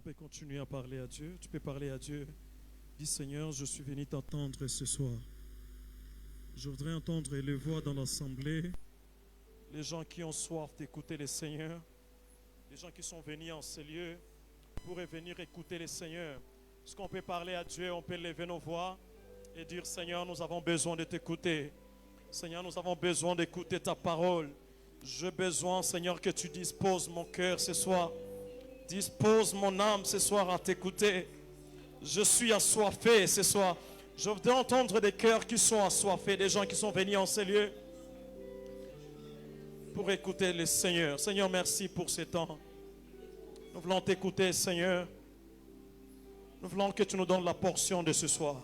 peut continuer à parler à Dieu. Tu peux parler à Dieu. Dis Seigneur, je suis venu t'entendre ce soir. Je voudrais entendre les voix dans l'assemblée. Les gens qui ont soif d'écouter le Seigneur. Les gens qui sont venus en ces lieux pourraient venir écouter le Seigneur. Est-ce qu'on peut parler à Dieu? On peut lever nos voix et dire Seigneur, nous avons besoin de t'écouter. Seigneur, nous avons besoin d'écouter ta parole. J'ai besoin, Seigneur, que tu disposes mon cœur ce soir. Dispose mon âme ce soir à t'écouter. Je suis assoiffé ce soir. Je voudrais entendre des cœurs qui sont assoiffés, des gens qui sont venus en ces lieux pour écouter le Seigneur. Seigneur, merci pour ce temps. Nous voulons t'écouter, Seigneur. Nous voulons que tu nous donnes la portion de ce soir.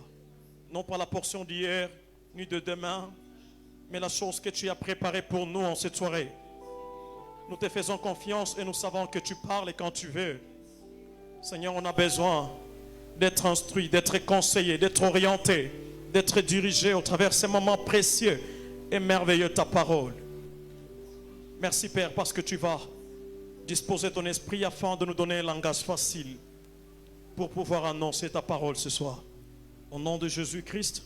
Non pas la portion d'hier, ni de demain, mais la chose que tu as préparée pour nous en cette soirée. Nous te faisons confiance et nous savons que tu parles quand tu veux. Seigneur, on a besoin d'être instruit, d'être conseillé, d'être orienté, d'être dirigé au travers de ces moments précieux et merveilleux de ta parole. Merci Père parce que tu vas disposer ton esprit afin de nous donner un langage facile pour pouvoir annoncer ta parole ce soir. Au nom de Jésus-Christ,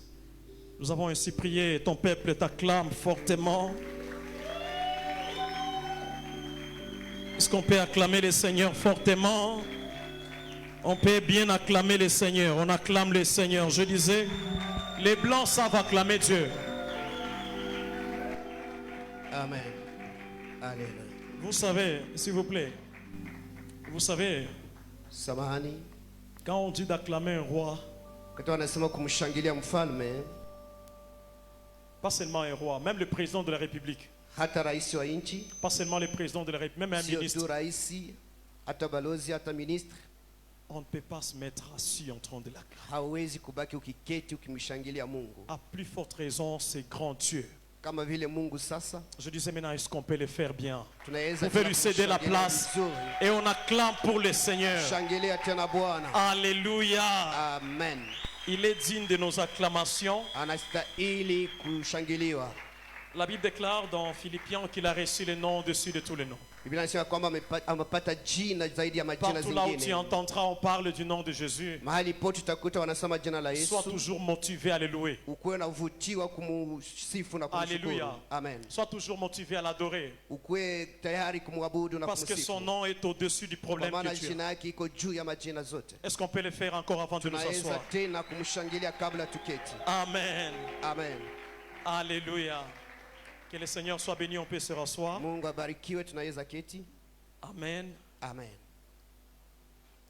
nous avons ainsi prié. Ton peuple t'acclame fortement. Est-ce qu'on peut acclamer le Seigneur fortement? On peut bien acclamer le Seigneur. On acclame le Seigneur. Je disais, les blancs savent acclamer Dieu. Amen. Alléluia. Vous savez, s'il vous plaît, vous savez, Samahani, quand on dit d'acclamer un roi, wakati wanasema kumshangilia mfalme, pas seulement un roi, même le président de la République, hata rais wa nchi, pas seulement le président de la République, même un sio tu ministre, rais, hata balozi, hata ministre, on ne peut pas se mettre assis en train de l'acclamer. hauwezi kubaki ukiketi ukimshangilia Mungu. À plus forte raison, c'est grand Dieu. Kama vile Mungu sasa, Je disais maintenant, est-ce qu'on peut le faire bien? tunaweza On peut tena lui céder la kumshangilia place vizuri. et on acclame pour le Seigneur. Shangilia tena Bwana. Alléluia. Amen. Il est digne de nos acclamations. Anastahili kushangiliwa. La Bible déclare dans Philippiens qu'il a reçu le nom au-dessus de tous les noms. Biblia inasema kwamba amepata jina zaidi ya majina Partout là où tu zingine. entendras, on parle du nom de Jésus. Mahali pote utakuta wanasema jina la Sois Yesu. toujours motivé à le louer. Ukuwe unavutiwa kumsifu na kumshukuru. Alléluia. Amen. Sois toujours motivé à l'adorer. Ukuwe tayari kumwabudu na Parce que son kumsifu. nom est au-dessus du Kwa problème maana que tu as. jina yake iko juu ya majina zote. Est-ce qu'on peut le faire encore avant de nous Tunaweza asseoir? tena kumshangilia kabla tuketi. Amen. Amen. Alléluia. Que le Seigneur soit béni, on peut se rasseoir. Mungu abarikiwe, tunaweza keti. Amen. Amen.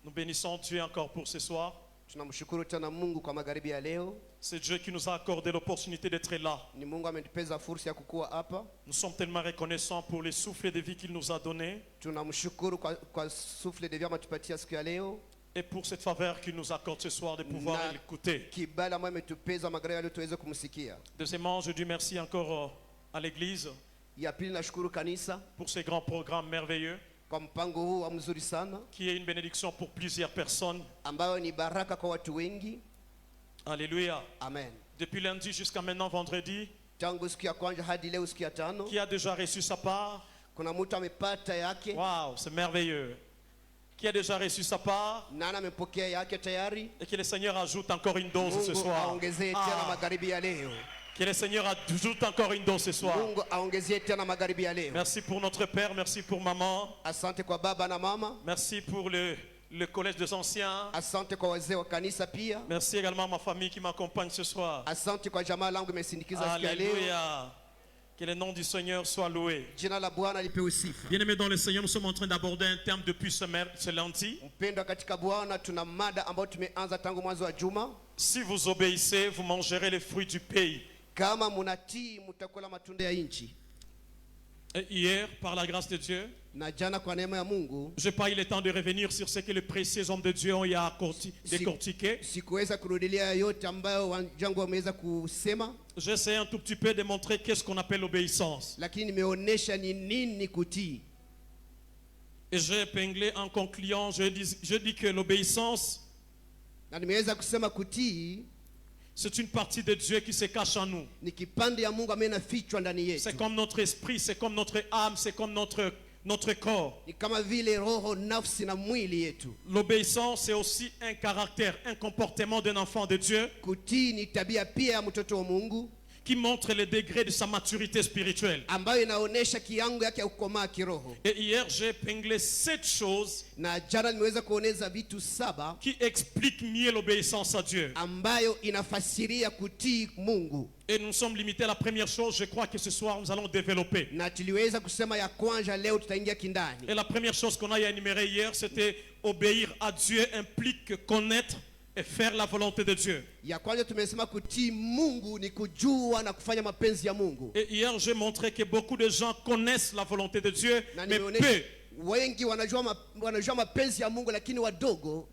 Nous bénissons Dieu encore pour ce soir. Tunamshukuru tena Mungu kwa magharibi ya leo. C'est Dieu qui nous a accordé l'opportunité d'être là. Ni Mungu ametupeza fursa ya kukua hapa. Nous sommes tellement reconnaissants pour les souffles de vie qu'il nous a donné Tunamshukuru kwa souffle de vie ametupatia siku ya leo. et pour cette faveur qu'il nous accorde ce soir de pouvoir Na l'écouter. kibali ambayo ametupeza magharibi ya leo tuweze kumsikia. Deuxièmement, je dis merci encore à l'Église Ya pili nashukuru kanisa pour ces grands programmes merveilleux kwa mpango huu wa mzuri sana qui est une bénédiction pour plusieurs personnes. ambayo ni baraka kwa watu wengi. Alléluia. Amen. Depuis lundi jusqu'à maintenant vendredi, Tangu siku ya kwanza hadi leo siku ya tano, qui a déjà reçu sa part? kuna mtu amepata yake. Waouh, c'est merveilleux. Qui a déjà reçu sa part? Nani amepokea yake tayari? Et que le Seigneur ajoute encore une dose ce Mungu soir. aongezee tena magharibi ya leo. Que le Seigneur ajoute encore une dose ce soir. Mungu aongezee tena magharibi ya leo. Merci pour notre père, merci pour maman, Asante kwa baba na mama. merci pour le collège des anciens. Asante kwa wazee wa kanisa pia. Merci également à ma famille qui m'accompagne ce soir. Asante kwa jamaa langu imesindikiza siku ya leo. Alléluia. Que le nom du Seigneur soit loué. Jina la Bwana lipewe sifa. Bien-aimés dans le Seigneur, nous sommes en train d'aborder un terme depuis ce lundi. Mpendwa katika Bwana, tuna mada ambayo tumeanza tangu mwanzo wa juma. Si vous obéissez, vous mangerez les fruits du pays. Kama munatii mtakula matunda ya nchi. Et hier, par la grâce de Dieu, Na jana kwa neema ya Mungu, je n'ai pas eu le temps de revenir sur ce que les précieux hommes de Dieu ont décortiqué. sikuweza kurudilia yote ambayo wanjangu wameweza kusema, J'essaie un tout petit peu de montrer qu'est-ce qu'on appelle l'obéissance. lakini nimeonesha ni nini kutii. Et j'ai épinglé en concluant, je dis que l'obéissance, Na nimeweza kusema kutii c'est une partie de Dieu qui se cache en nous. ni kipande ya Mungu ambaye inafichwa ndani C'est yetu. comme notre esprit, c'est comme notre âme, c'est comme notre notre corps. ni kama vile roho, nafsi na mwili yetu. L'obéissance, c'est aussi un caractère, un comportement d'un enfant de Dieu Kutii ni tabia pia ya mtoto wa Mungu qui montre le degré de sa maturité spirituelle. ambayo inaonesha kiwango yake ya kukomaa kiroho. Et hier, j'ai épinglé 7 choses Na jana nimeweza kuoneza vitu 7 qui expliquent mieux l'obéissance à Dieu. ambayo inafasiria kutii Mungu. Et nous sommes limités à la première chose. Je crois que ce soir, nous allons développer. Na tuliweza kusema ya kwanza, leo tutaingia kindani. Et la première chose qu'on a énumérée hier, c'était obéir à Dieu implique connaître et faire la volonté de Dieu. Ya kwanza tumesema kutii Mungu ni kujua na kufanya mapenzi ya Mungu. Et hier, j'ai montré que beaucoup de gens connaissent la volonté de Dieu, Na mais nimeonesha peu wengi wanajua mapenzi ya Mungu, lakini wadogo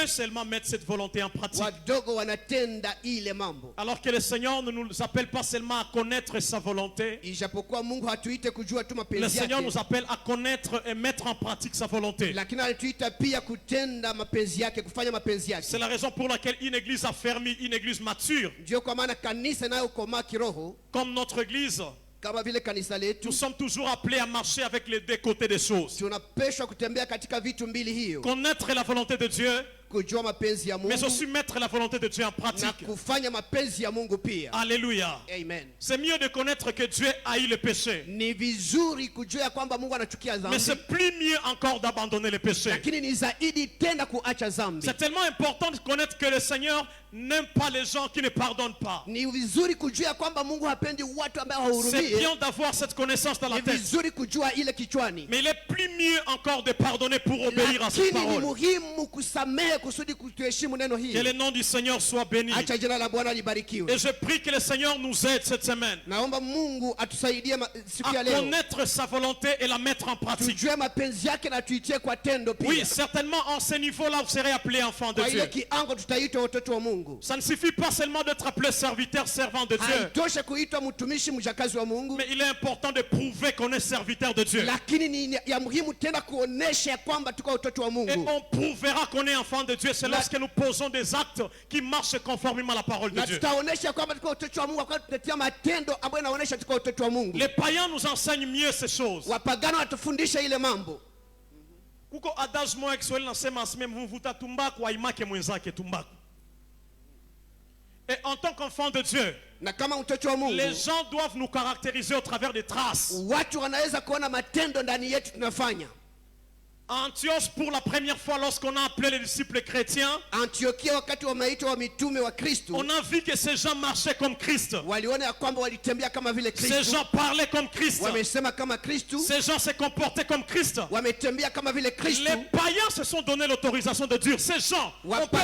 seulement mettre cette volonté en pratique. wanatenda ile mambo. Alors que le Seigneur ne nous appelle pas seulement à connaître sa volonté, Ijapokuwa Mungu hatuite kujua tu le mapenzi Seigneur nous yake, appelle à connaître et mettre en pratique sa volonté. lakini anatuita pia kutenda mapenzi yake, kufanya mapenzi C'est yake. la raison pour laquelle une église affermie, une église mature, Ndio kwa maana kanisa inayokomaa kiroho comme notre église, kama vile kanisa letu nous sommes toujours appelés à marcher avec les deux côtés des choses. tunapeshwa kutembea katika vitu mbili, hiyo Connaître la volonté de Dieu, kujua mapenzi ya Mungu mais aussi mettre la volonté de Dieu en na pratique. kufanya mapenzi ya Mungu pia. Alléluia. Amen. C'est mieux de connaître que Dieu haït le péché, Ni vizuri kujua ya kwamba Mungu anachukia mais dhambi, c'est plus mieux encore d'abandonner le péché. lakini ni zaidi tena kuacha dhambi. C'est tellement important de connaître que le Seigneur n'aime pas les gens qui ne pardonnent pas. Ni vizuri kujua ya kwamba Mungu hapendi watu ambao C'est hawahurumie. bien d'avoir cette connaissance dans la Ni tête, vizuri kujua ile kichwani, mais il est plus mieux encore de pardonner pour obéir à cette lakini ni parole. muhimu kusamehe kusudi kuheshimu neno Que hili. le nom du Seigneur soit béni. Acha jina la Bwana libarikiwe. Et je prie que le Seigneur nous aide cette semaine Naomba Mungu atusaidie siku ya à leo connaître sa volonté et la mettre en pratique. tujue mapenzi yake na tuitie kwa tendo Oui, pia. certainement en ce niveau-là, vous serez appelés enfants de Kwa Dieu. ile kiango tutaitwa watoto wa Mungu. Ça ne suffit pas seulement d'être appelé serviteur, servant de Dieu, Haitoshe kuitwa mtumishi, mjakazi wa Mungu, mais il est important de prouver qu'on est serviteur de Dieu. lakini ni ya muhimu tena kuonesha ya kwamba tuko watoto wa Et Mungu, on prouvera qu'on est enfant de Dieu, c'est lorsque nous posons des actes qui marchent conformément à la parole de na Dieu. tutaonesha kwamba tuko watoto wa Mungu kwa tutetea matendo ambayo yanaonesha tuko watoto wa Mungu. Les païens nous enseignent mieux ces choses. Wapagano watufundisha ile mambo. Kuko adage moja Kiswahili nasema aseme mvuta tumbaku haimake mwenzake tumbaku. Et en tant qu'enfant de Dieu, Na kama mtoto wa Mungu, les gens doivent nous caractériser au travers des traces. watu wanaweza kuona matendo ndani yetu tunafanya. À Antioche, pour la première fois, lorsqu'on a appelé les disciples chrétiens, Antiokia, wakati wameitwa wa mitume wa Kristo, on a vu que ces gens marchaient comme Christ. waliona ya kwamba walitembea kama vile Ces Kristo, gens parlaient comme Christ. wamesema kama Kristo, Ces gens se comportaient comme Christ. wametembea kama vile Kristo. Les païens se sont donné l'autorisation de dire ces gens, on peut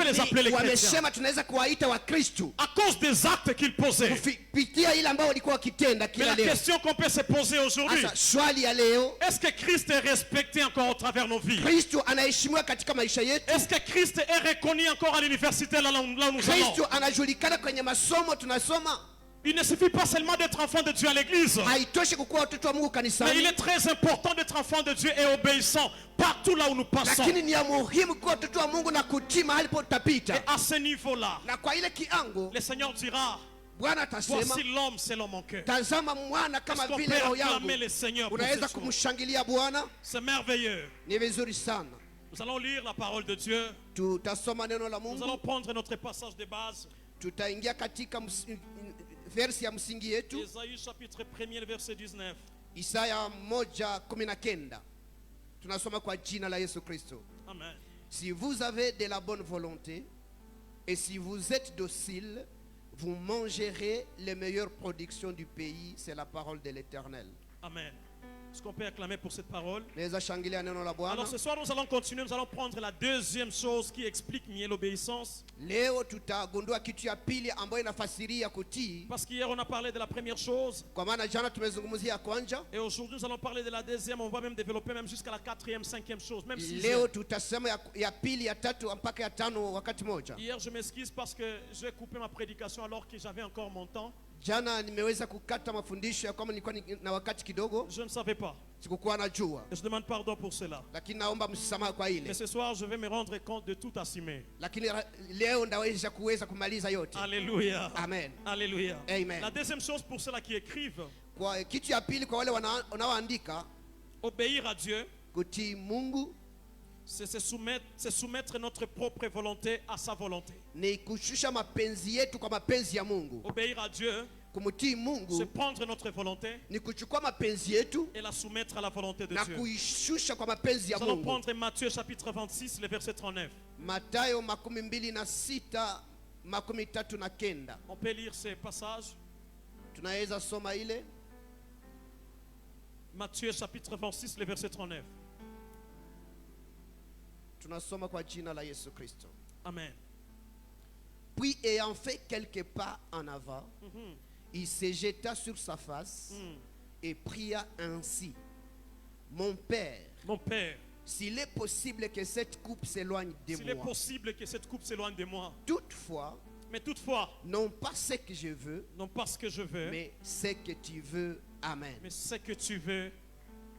les appeler les chrétiens. Wamesema tunaweza kuwaita wa Kristo À cause des actes qu'ils posaient. kupitia ile ambao walikuwa wakitenda Mais kila la leo. question qu'on peut se poser aujourd'hui, Sasa swali ya leo, est-ce que Christ est respecté encore au travers de nos vies? Kristo anaheshimiwa katika maisha yetu? Est-ce que Christ est reconnu encore à l'université là où nous allons? Kristo anajulikana kwenye masomo tunasoma? Il ne suffit pas seulement d'être enfant de Dieu à l'église, Haitoshi kukuwa watoto wa Mungu mais il kanisani, est très important d'être enfant de Dieu et obéissant partout là où nous passons. lakini ni ya muhimu kuwa watoto wa Mungu na kutii mahali pote Et tutapita. à ce niveau-là, Na kwa ile kiango le Seigneur dira, Bwana atasema, voici l'homme selon mon cœur. tazama mwana Est-ce kama qu'on peut vile roho yangu. acclamer le Seigneur pour Unaweza cette chose? kumshangilia Bwana? C'est merveilleux. Ni vizuri sana. Nous allons lire la parole de Dieu. Tutasoma neno la Nous Mungu, allons prendre notre passage de base. tutaingia katika versi ya msingi yetu, Ésaïe chapitre 1er, verset 19. Isaya 1:19. Tunasoma kwa jina la Yesu Kristo. Amen. Si vous avez de la bonne volonté et si vous êtes docile, vous mangerez les meilleures productions du pays. C'est la parole de l'Éternel. Amen. Est-ce qu'on peut acclamer pour cette parole? Naweza shangilia neno la Bwana. Alors ce soir nous allons continuer, nous allons prendre la deuxième chose qui explique mieux l'obéissance. Leo tutagundua kitu ya pili ambayo inafasiria kutii, Parce qu'hier on a parlé de la première chose kwa maana jana tumezungumzia kwanza. et aujourd'hui nous allons parler de la deuxième. On va même développer même jusqu'à la quatrième, cinquième chose, même Leo sixième. tutasema ya pili, ya tatu mpaka ya tano wakati moja. Hier je m'excuse parce que j'ai coupé ma prédication alors que j'avais encore mon temps. Jana nimeweza kukata mafundisho ya kwamba nilikuwa na wakati kidogo, Je ne savais pas. sikukuwa najua, Et je demande pardon pour cela. lakini naomba msamaha kwa Mais ile. ce soir je vais me rendre compte de tout assumer. Lakini leo ndaweza kuweza kumaliza yote. Alléluia. Amen. Alléluia. Amen. La deuxième chose pour ceux-là qui écrivent, Kwa kitu ya pili, kwa wale wanaoandika, Obéir à Dieu, kutii Mungu c'est soumettre notre propre volonté à sa volonté. ni kushusha mapenzi yetu kwa mapenzi ya Mungu. Obéir à Dieu, Kumtii c'est Mungu prendre notre volonté ni kuchukua mapenzi yetu et la soumettre à la volonté de na Dieu. kuishusha kwa mapenzi ya Nous allons Mungu. prendre Matthieu chapitre 26, le verset 39. Mathayo 26:39. On peut lire ces passages. Tunaweza soma ile Matthieu chapitre 26, le verset 39. tunasoma kwa jina la Yesu Kristo. Amen. Puis ayant fait quelques pas en avant, Mhm. il se jeta sur sa face et pria ainsi: Mon Père, Mon Père, s'il est possible que cette coupe s'éloigne de s'il est moi. possible que cette coupe s'éloigne de moi, Toutefois, mais toutefois, non pas ce que je veux, non pas ce que je veux, mais ce que tu veux. Amen. mais ce que tu veux.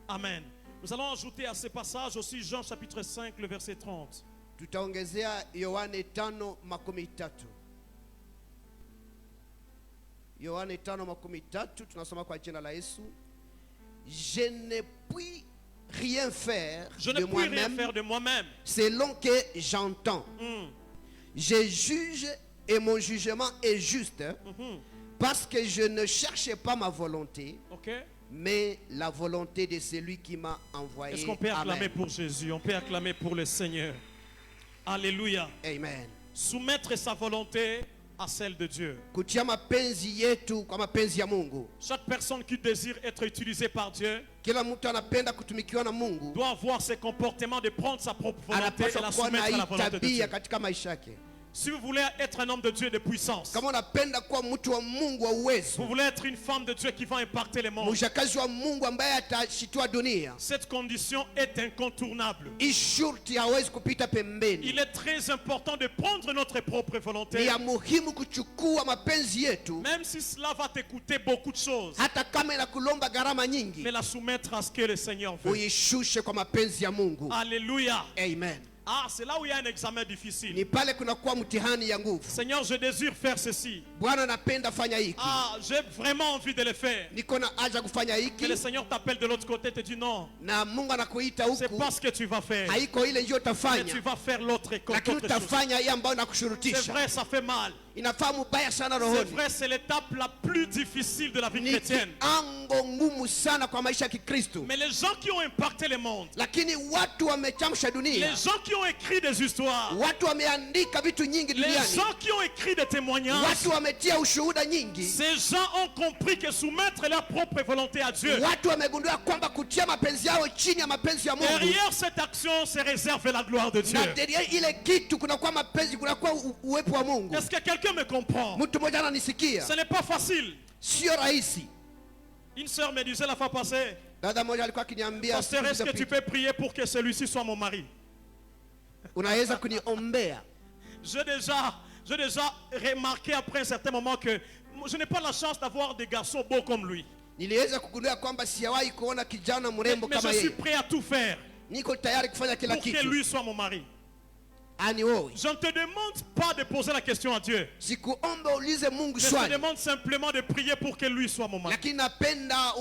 Amen. Nous allons ajouter à ce passage aussi Jean chapitre 5, le verset 30. Tutaongezea Yohane 5:13. Yohane 5:13 tunasoma kwa jina la Yesu. Je ne puis rien faire Je de ne puis rien moi-même faire de moi-même. selon que j'entends. Je juge et mon jugement est juste parce que je ne cherche pas ma volonté, Ok? mais la volonté de celui qui m'a envoyé. Est-ce qu'on peut acclamer Amen. pour Jésus? On peut acclamer pour le Seigneur. Alléluia. Amen. Soumettre sa volonté à celle de Dieu. Kutia mapenzi yetu kwa mapenzi ya Mungu. Chaque personne qui désire être utilisée par Dieu Kila mtu anapenda kutumikiwa na Mungu, doit avoir ce comportement de prendre sa propre volonté et anapaswa la kuwa na soumettre à la hii volonté de tabia Dieu. katika maisha yake. Si vous voulez être un homme de Dieu de puissance, Kama unapenda kuwa mtu wa Mungu wa uwezo, vous voulez être une femme de Dieu qui va impacter le monde, mshakazi wa Mungu ambaye atashitua dunia, cette condition est incontournable. hii shurti hawezi kupita pembeni. Il est très important de prendre notre propre Ni volonté, ya muhimu kuchukua mapenzi yetu, même si cela va te coûter beaucoup de choses, hata kama inakulomba gharama nyingi, mais la soumettre à ce que le Seigneur veut. uishushe kwa mapenzi ya Mungu. Alléluia. Amen. Ah, c'est là où il y a un examen difficile. Ni pale kunakuwa mtihani ya nguvu. Seigneur, je désire faire ceci. Bwana, napenda fanya hiki, Ah, j'ai vraiment envie de le faire. niko na haja kufanya Mais hiki, le Seigneur t'appelle de l'autre côté et te dit non, na Mungu anakuita c'est huku, pas ce que tu vas faire. haiko ile ndio Mais tu utafanya, vas faire l'autre lakini chose. utafanya hii ambayo C'est nakushurutisha. vrai, ça fait mal. Inafaa mubaya sana C'est rohoni. vrai, c'est l'étape la plus difficile de la vie Ni chrétienne. kiango ngumu sana kwa maisha ya Kikristo, Mais les gens qui ont impacté le monde, lakini watu wamechamsha dunia, les gens qui ont écrit des histoires, watu wameandika vitu nyingi les duniani, gens qui ont écrit des témoignages, watu wametia ushuhuda nyingi, ces gens ont compris que soumettre leur propre volonté à Dieu, watu wamegundua kwamba kutia mapenzi yao chini ya mapenzi ya Mungu, derrière cette action se réserve la gloire de Dieu. na derrière ile kitu kunakuwa mapenzi, kunakuwa uwepo wa Mungu. Est-ce que quelqu'un me comprend? Mtu mmoja ananisikia, Ce n'est pas facile. sio rahisi. Une sœur me disait la fois passée, Dada mmoja alikuwa akiniambia, pasteur, siku est-ce que tu zilizopita, peux prier pour que celui-ci soit mon mari? unaweza kuniombea? J'ai déjà remarqué après un certain moment que je n'ai pas la chance d'avoir des garçons beaux comme lui. Niliweza kugundua kwamba sijawahi kuona kijana mrembo Mais kama je suis yeye. prêt à tout faire Niko tayari kufanya kila pour que kitu. lui soit mon mari. Ani wewe, Je ne te demande pas de poser la question à Dieu. sikuombe ulize Mungu Je te swali, demande simplement de prier pour que lui soit mon mari. lakini napenda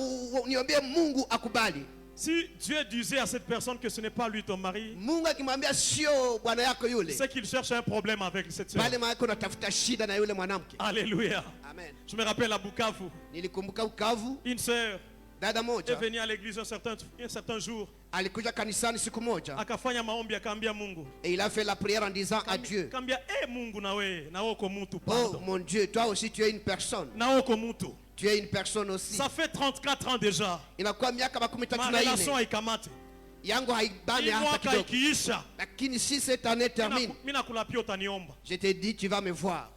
niombee Mungu akubali. Si Dieu disait à cette personne que ce n'est pas lui ton mari, Mungu akimwambia sio bwana yako yule, c'est qu'il cherche un problème avec cette soeur. pale maana unatafuta shida na yule mwanamke. Alléluia. Amen. Je me rappelle à Bukavu, Nilikumbuka Ukavu, une sœur dada est moja venue à l'église un certain jour, alikuja kanisani siku moja, akafanya maombi akaambia Mungu. et il a fait la prière en disant à Dieu: Kambia, Mungu na uko mtu, oh pardon. mon Dieu, toi aussi tu es une personne, Na uko mtu. tu es une personne aussi. Ça fait 34 ans déjà. Inakuwa miaka 34 Ma relation na nne haikamate. yangu haibane Hii hata mwaka kidogo, ikiisha, lakini si cette année termine, mimi nakula pia utaniomba. je te dis tu vas me voir.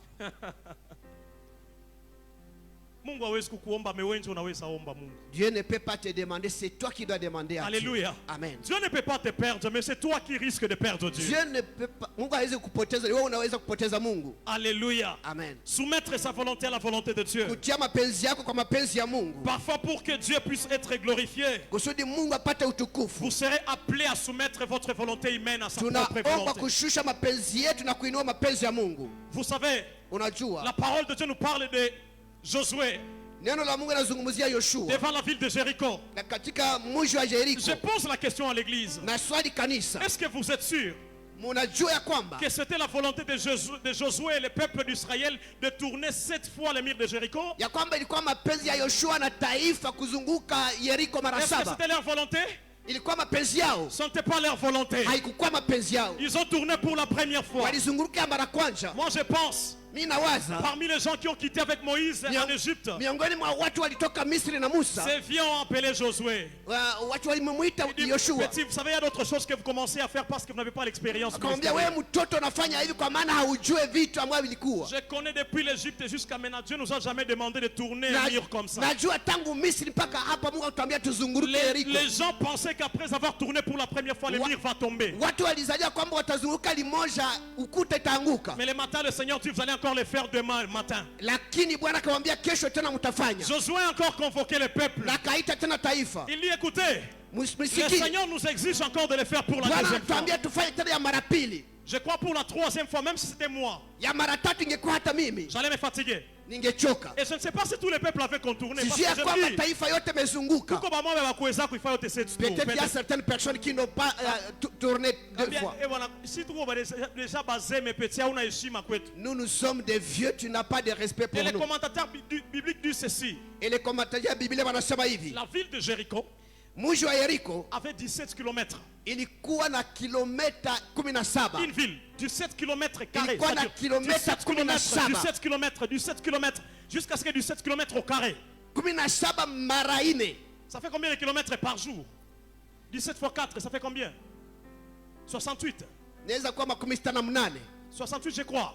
Mungu hawezi kukuomba mewenje, unaweza omba Mungu. Dieu ne peut pas te demander, c'est toi qui dois demander à Dieu. Alléluia. Amen. Dieu ne peut pas te perdre, mais c'est toi qui risques de perdre Dieu. Dieu ne peut pas, Mungu hawezi kupoteza, wewe unaweza kupoteza Mungu. Alléluia. Amen. Soumettre sa volonté à la volonté de Dieu. Kutia mapenzi yako kwa mapenzi ya Mungu, Parfois pour que Dieu puisse être glorifié, kusudi Mungu apate utukufu. vous serez appelé à soumettre votre volonté humaine à sa propre Tunaomba volonté. kushusha mapenzi yetu na kuinua mapenzi ya Mungu. Vous savez, Unajua, la parole de Dieu nous parle de Josué. Neno la Mungu linazungumzia Yoshua devant la ville de Jéricho. na katika mji wa Yeriko. Je pose la question à l'église. Na swali kanisa, Est-ce que vous êtes sûr munajua ya kwamba que c'était la volonté de Josué et le peuple d'Israël de tourner 7 fois les murs de Jéricho? ya kwamba ilikuwa mapenzi ya Yoshua na taifa kuzunguka Yeriko mara Est-ce que 7? c'était leur volonté? Ilikuwa mapenzi yao? Ce n'était pas leur volonté. Haikukuwa mapenzi yao. Ils ont tourné pour la première fois. Walizunguka mara kwanza. Moi je pense, Mimi nawaza parmi les gens qui ont quitté avec Moïse en Égypte, miongoni mwa watu walitoka Misri na Musa, ces vieux ont appelé Josué. watu walimuita Il dit, Yoshua. petit, vous savez, il y a d'autres choses que vous commencez à faire parce que vous n'avez pas l'expérience. Akamwambia wewe mtoto unafanya hivi kwa maana haujue vitu ambavyo vilikuwa. Je connais depuis l'Égypte jusqu'à maintenant, Dieu nous a jamais demandé de tourner un mur comme ça. Najua tangu Misri mpaka hapa Mungu atuambia tuzunguruke Yeriko. Les gens pensaient qu'après avoir tourné pour la première fois, le mur va tomber. Watu walizalia kwamba watazunguka limoja ukuta itaanguka. Mais le matin, le Seigneur dit, vous allez encore le faire demain matin. Lakini Bwana akamwambia kesho tena mtafanya. Josué a encore convoqué le peuple. Na kaita tena taifa. Il dit, écoutez, le Msikii. Seigneur nous exige encore de le faire pour la Bwana deuxième fois. atuambia tufanye tena ya mara pili. Je crois pour la troisième fois, même si c'était moi, Ya mara tatu ingekuwa hata mimi j'allais me fatiguer. ningechoka. Et je ne sais pas si tous les peuples avaient contourné. Parce Sijui ya que kwamba je dis, taifa yote imezunguka. pourquoi maman va kuweza kuifanya yote cette tour? Peut-être il y a certaines personnes qui n'ont pas tourné deux fois. Eh bwana, si tu vois déjà basé mes petits, hauna heshima kwetu. Nous sommes des vieux, tu n'as pas de respect pour Et les nous. commentateurs bibliques disent ceci. Et les commentateurs ya Biblia wanasema hivi. La ville de Jéricho Mji wa Yeriko avait 17 km. ilikuwa na kilomita 17. Une ville, 17 km carrés. Ilikuwa na C'est-à-dire kilomita 17 km, 17. 17 km, jusqu'à ce que 17 km au carré. 17 mara 4. Ça fait combien de kilomètres par jour? 17 fois 4, ça fait combien? 68. Naweza kuwa 68. 68 je crois.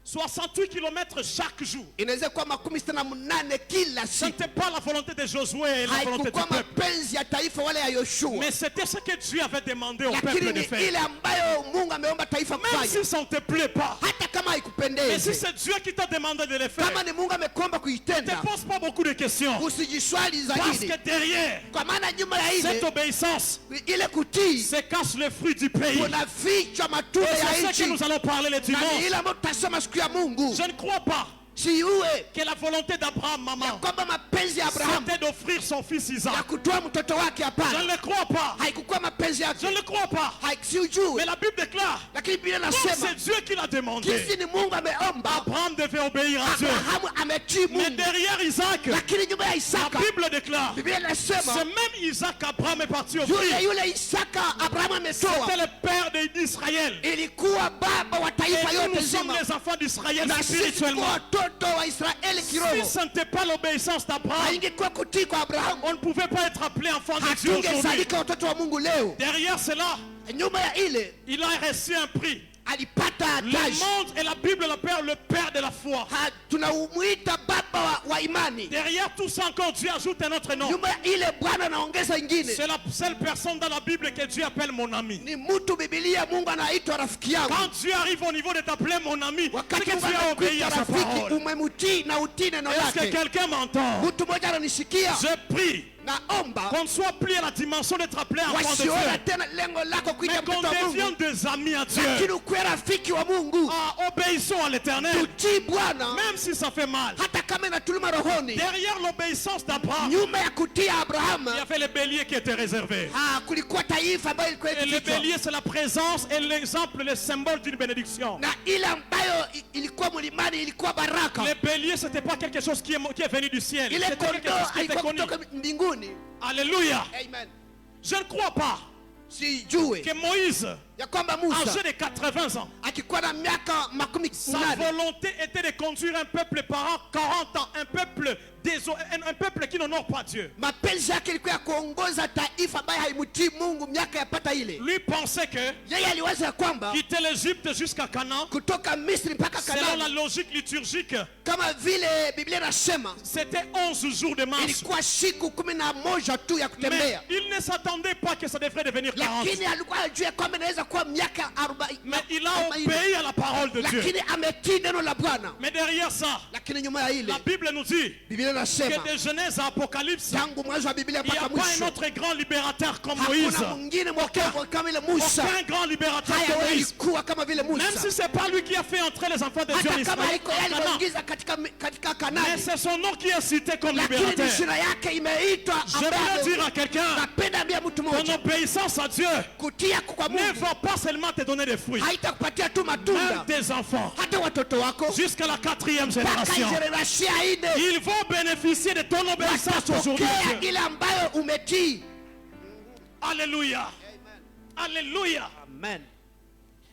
68 km chaque jour. Inaweza kuwa 68 kila Ce siku. n'était pas la volonté de Josué et la volonté du Haikukuwa peuple. mapenzi ya taifa wala ya Yoshua. Mais c'était ce que Dieu avait demandé au Lakini peuple de ni faire. ile ambayo Mungu ameomba taifa Même kufanya. si ça ne te plaît pas. Hata kama Mais si haikupendezi. c'est Dieu qui t'a demandé de le faire, Kama ni Mungu amekomba ne kuitenda. te pose pas beaucoup de questions. Usijiswali Parce zaidi. que derrière Kwa maana nyuma ya cette ile obéissance ile kutii se cache le fruit du pays. kuna vichwa Et matunda ya c'est ce que nchi. nous allons parler le Na ni dimanche. ile ambayo tutasoma siku ya Mungu. Je ne crois pas Siuwe que la volonté d'Abraham, ya maman, kwamba mapenzi ya Abrahamu c'était d'offrir son fils ya Isaac. kutoa mtoto wake, Je ne hapana. le crois pas. Haikukuwa mapenzi Je yake, ne le crois pas. siujue. Mais la Bible déclare, Lakini Biblia comme inasema c'est Dieu qui l'a demandé, kisi ni Mungu ameomba, Abraham devait obéir à Dieu. Abrahamu ametii Mais Mungu. derrière Isaac, Lakini nyuma ya la Isaka, Bible déclare, Biblia c'est inasema même Isaac qu'Abraham est parti yule offrir. yule Isaka Abrahamu C'était ametoa, le père d'Israël. ilikuwa baba wa Et taifa nous, yote nous sommes zima, les enfants d'Israël na sisi spirituellement. kwa watoto wa Israeli Si kiroho. ce n'était pas l'obéissance d'Abraham, Haingekuwa kutii kwa Abrahamu, on ne pouvait pas être appelé enfant de Dieu aujourd'hui. hatungezalika watoto wa Mungu leo. Derrière cela, Nyuma ya ile il a reçu un prix. alipata Le taji. monde et la Bible l'appellent le père de la foi. Tunamuita baba wa imani. Derrière tout ça encore, Dieu ajoute un autre nom. Nyuma ya ile Bwana anaongeza ingine. C'est la seule personne dans la Bible que Dieu appelle mon ami. Ni mtu Biblia Mungu anaitwa rafiki yangu. Quand Dieu arrive au niveau de t'appeler mon ami, c'est Wakati que Mungu tu as obéi anakuita à sa rafiki, parole. umemtii na utii neno Est-ce que lake. quelqu'un m'entend? Mtu mmoja ananisikia, Je prie naomba qu'on soit pris à la dimension d'être appelé enfant de Dieu. wasiona tena lengo lako Mais kuita qu'on mtoto wa devienne Mungu, des amis à Dieu. lakini ukuwe rafiki wa Mungu. Ah, obéissons à l'éternel. Tutii Bwana Même si ça fait mal. hata kama inatuluma rohoni. Derrière l'obéissance d'Abraham, Nyuma ya kutii Abrahamu, il y avait le bélier qui était réservé. kulikuwa taifa ambayo ilikuwa Et le ikifichwa. bélier, c'est la présence et l'exemple, le symbole d'une bénédiction. Na ile ambayo ilikuwa mlimani ilikuwa baraka. Le bélier, c'était pas quelque chose qui est venu du ciel. Ile C'était quelque kondoo chose qui était haikuwa connu. kutoka mbinguni. Alléluia. Amen. Je ne crois pas Sijue que Moïse, ya kwamba Musa âgé de 80 ans, akikuwa na miaka sa 18 volonté était de conduire un peuple pendant 40 ans, un peuple qui n'honore pas Dieu. mapenzi yake ilikuwa ya kuongoza taifa ambaye haimtii Mungu miaka yapata ile. Lui pensait que Yeye aliwaza ya kwamba quitter l'Égypte jusqu'à Canaan, kutoka Misri mpaka selon la Kanaani, logique liturgique, kama vile Biblia inasema c'était 11 jours de marche. ilikuwa siku 11 tu ya Mais kutembea, il ne s'attendait pas que ça devrait devenir 40. lakini alikuwa ajua kwamba inaweza itakuwa miaka 40. Mais il a obéi à la parole de Dieu. Lakini ametii neno la Bwana. Mais derrière ça, Lakini nyuma ya ile la Bible nous dit Biblia inasema que de Genèse à Apocalypse, tangu mwanzo wa Biblia il n'y a mpaka pas un mwisho autre grand libérateur comme Moïse. hakuna mwingine mwokovu kama ile Musa. Aucun grand libérateur comme Hayawahi Moïse. kuwa kama vile Même si Musa. ce n'est pas lui qui a fait entrer les enfants de Dieu en Hata kama Israël, haiko yeye en Canaan, aliwaingiza katika mais Kanaani. c'est son nom qui est cité comme Lakini libérateur. jina yake imeitwa Je voulais dire à quelqu'un, napenda ambia mtu ton mmoja obéissance à Dieu kutia kwa ne Mungu va pas seulement te donner des fruits, haitakupatia tu même matunda, tes enfants, hata watoto wako jusqu'à la 4e mpaka génération. generation ya ine Ils vont bénéficier de ton obéissance aujourd'hui. watapokea Dieu. ile ambayo umetii. Alléluia. Alléluia. Amen.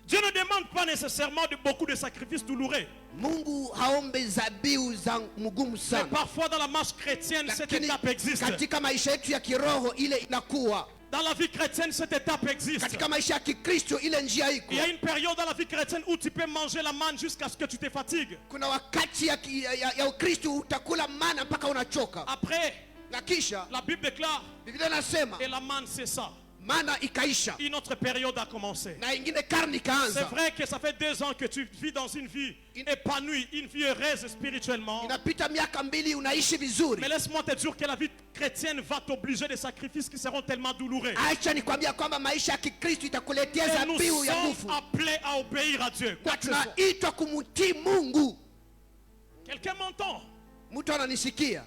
Dieu ne demande pas nécessairement beaucoup de sacrifices douloureux. Mungu haombe zabihu za mgumu Mais sana, parfois dans la marche chrétienne, cette lakini étape existe. katika maisha yetu ya kiroho ile inakuwa, Dans la vie chrétienne, cette étape existe. katika maisha ya Kikristo ile njia iko. Il y a une période dans la vie chrétienne où tu peux manger la manne jusqu'à ce que tu te fatigues. Kuna wakati ya Ukristo utakula mana mpaka unachoka, Après, na kisha la Bible déclare, Biblia inasema et la manne c'est ça. mana ikaisha Une autre période a commencé. na ingine karne C'est ikaanza. vrai que ça fait 2 ans que tu vis dans une vie épanouie, une vie heureuse spirituellement. Inapita miaka 2 unaishi vizuri. Mais laisse-moi te dire que la vie chrétienne va t'obliger des sacrifices qui seront tellement douloureux. Acha nikwambia kwamba maisha ya Kikristo itakuletea Et nous zabihu ya sommes nguvu, appelés à obéir à Dieu. Quoi na que ce soit. tunaitwa kumtii Mungu. Quelqu'un m'entend? Mtu ananisikia?